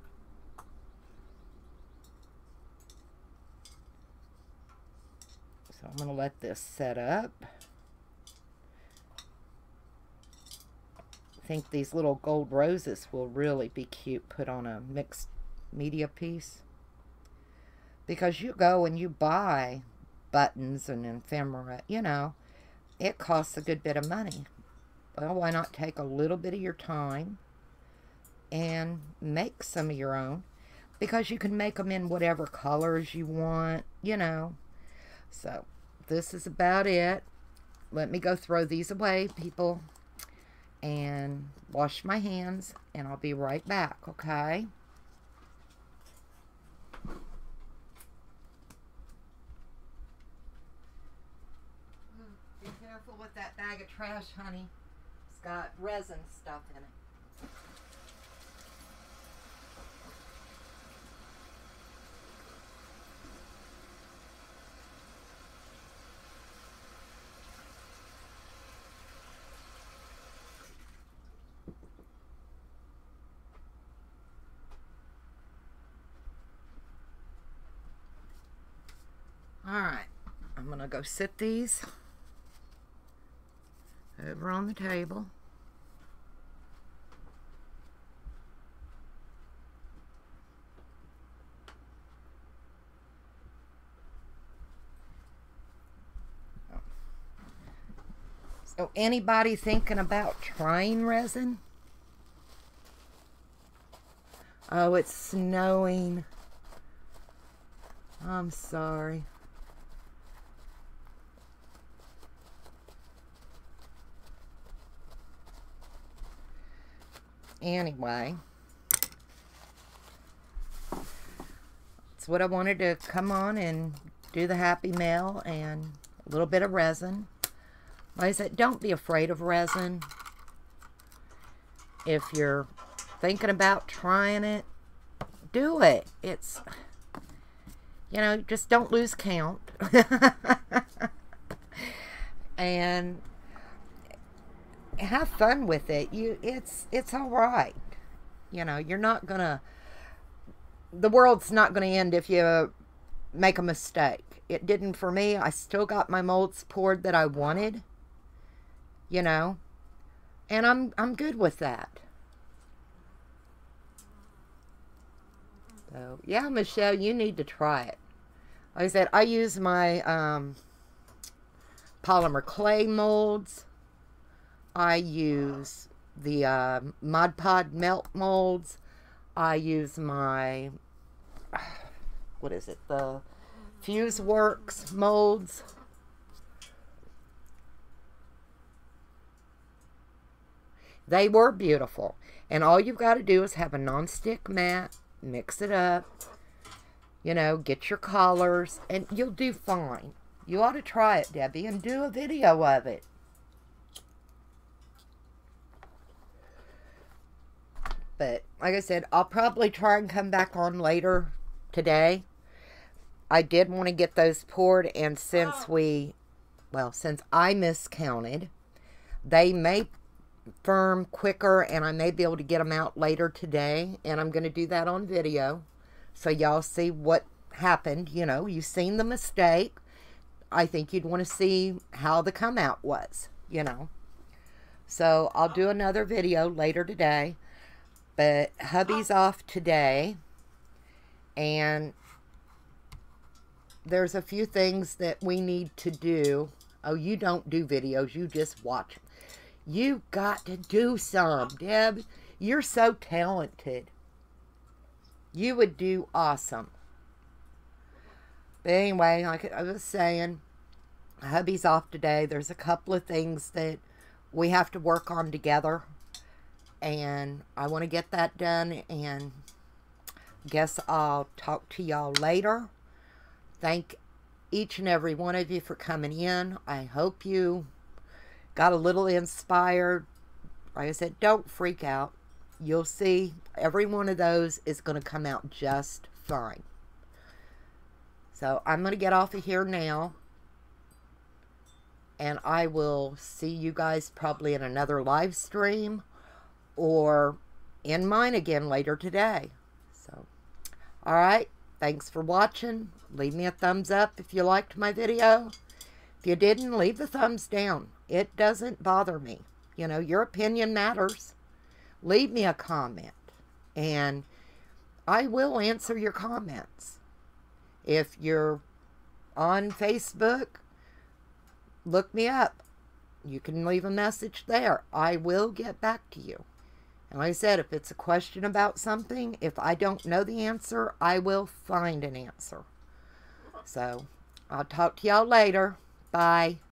So I'm going to let this set up. I think these little gold roses will really be cute put on a mixed media piece. Because you go and you buy buttons and ephemera, you know, it costs a good bit of money. Well, why not take a little bit of your time and make some of your own? Because you can make them in whatever colors you want, you know. So, this is about it. Let me go throw these away, people, and wash my hands, and I'll be right back, okay? that bag of trash, honey. It's got resin stuff in it. Alright, I'm going to go sit these over on the table. So anybody thinking about trying resin? Oh, it's snowing. I'm sorry. Anyway, that's what I wanted to come on and do, the Happy Mail and a little bit of resin. Like I said, don't be afraid of resin. If you're thinking about trying it, do it. It's, you know, just don't lose count. And have fun with it. It's all right. You know, you're not gonna, the world's not gonna end if you make a mistake. It didn't for me. I still got my molds poured that I wanted, you know, and I'm good with that. So yeah, Michelle, you need to try it. Like I said, I use my polymer clay molds. I use the Mod Podge melt molds. I use my, what is it, the Fuse Works molds. They were beautiful. And all you've got to do is have a non-stick mat, mix it up, you know, get your colors, and you'll do fine. You ought to try it, Debbie, and do a video of it. But, like I said, I'll probably try and come back on later today. I did want to get those poured, and since since I miscounted, they may firm quicker, and I may be able to get them out later today, and I'm going to do that on video, so y'all see what happened. You know, you've seen the mistake. I think you'd want to see how the come out was, you know. So, I'll do another video later today. But hubby's off today, and there's a few things that we need to do. Oh, you don't do videos, you just watch them. You got to do some, Deb. You're so talented. You would do awesome. But anyway, like I was saying, hubby's off today. There's a couple of things that we have to work on together. And I want to get that done, and guess I'll talk to y'all later. Thank each and every one of you for coming in. I hope you got a little inspired. Like I said, don't freak out. You'll see every one of those is going to come out just fine. So I'm going to get off of here now. And I will see you guys probably in another live stream, or in mine again later today. So, alright, thanks for watching. Leave me a thumbs up if you liked my video. If you didn't, leave the thumbs down. It doesn't bother me. You know, your opinion matters. Leave me a comment, and I will answer your comments. If you're on Facebook, look me up. You can leave a message there. I will get back to you. And like I said, if it's a question about something, if I don't know the answer, I will find an answer. So, I'll talk to y'all later. Bye.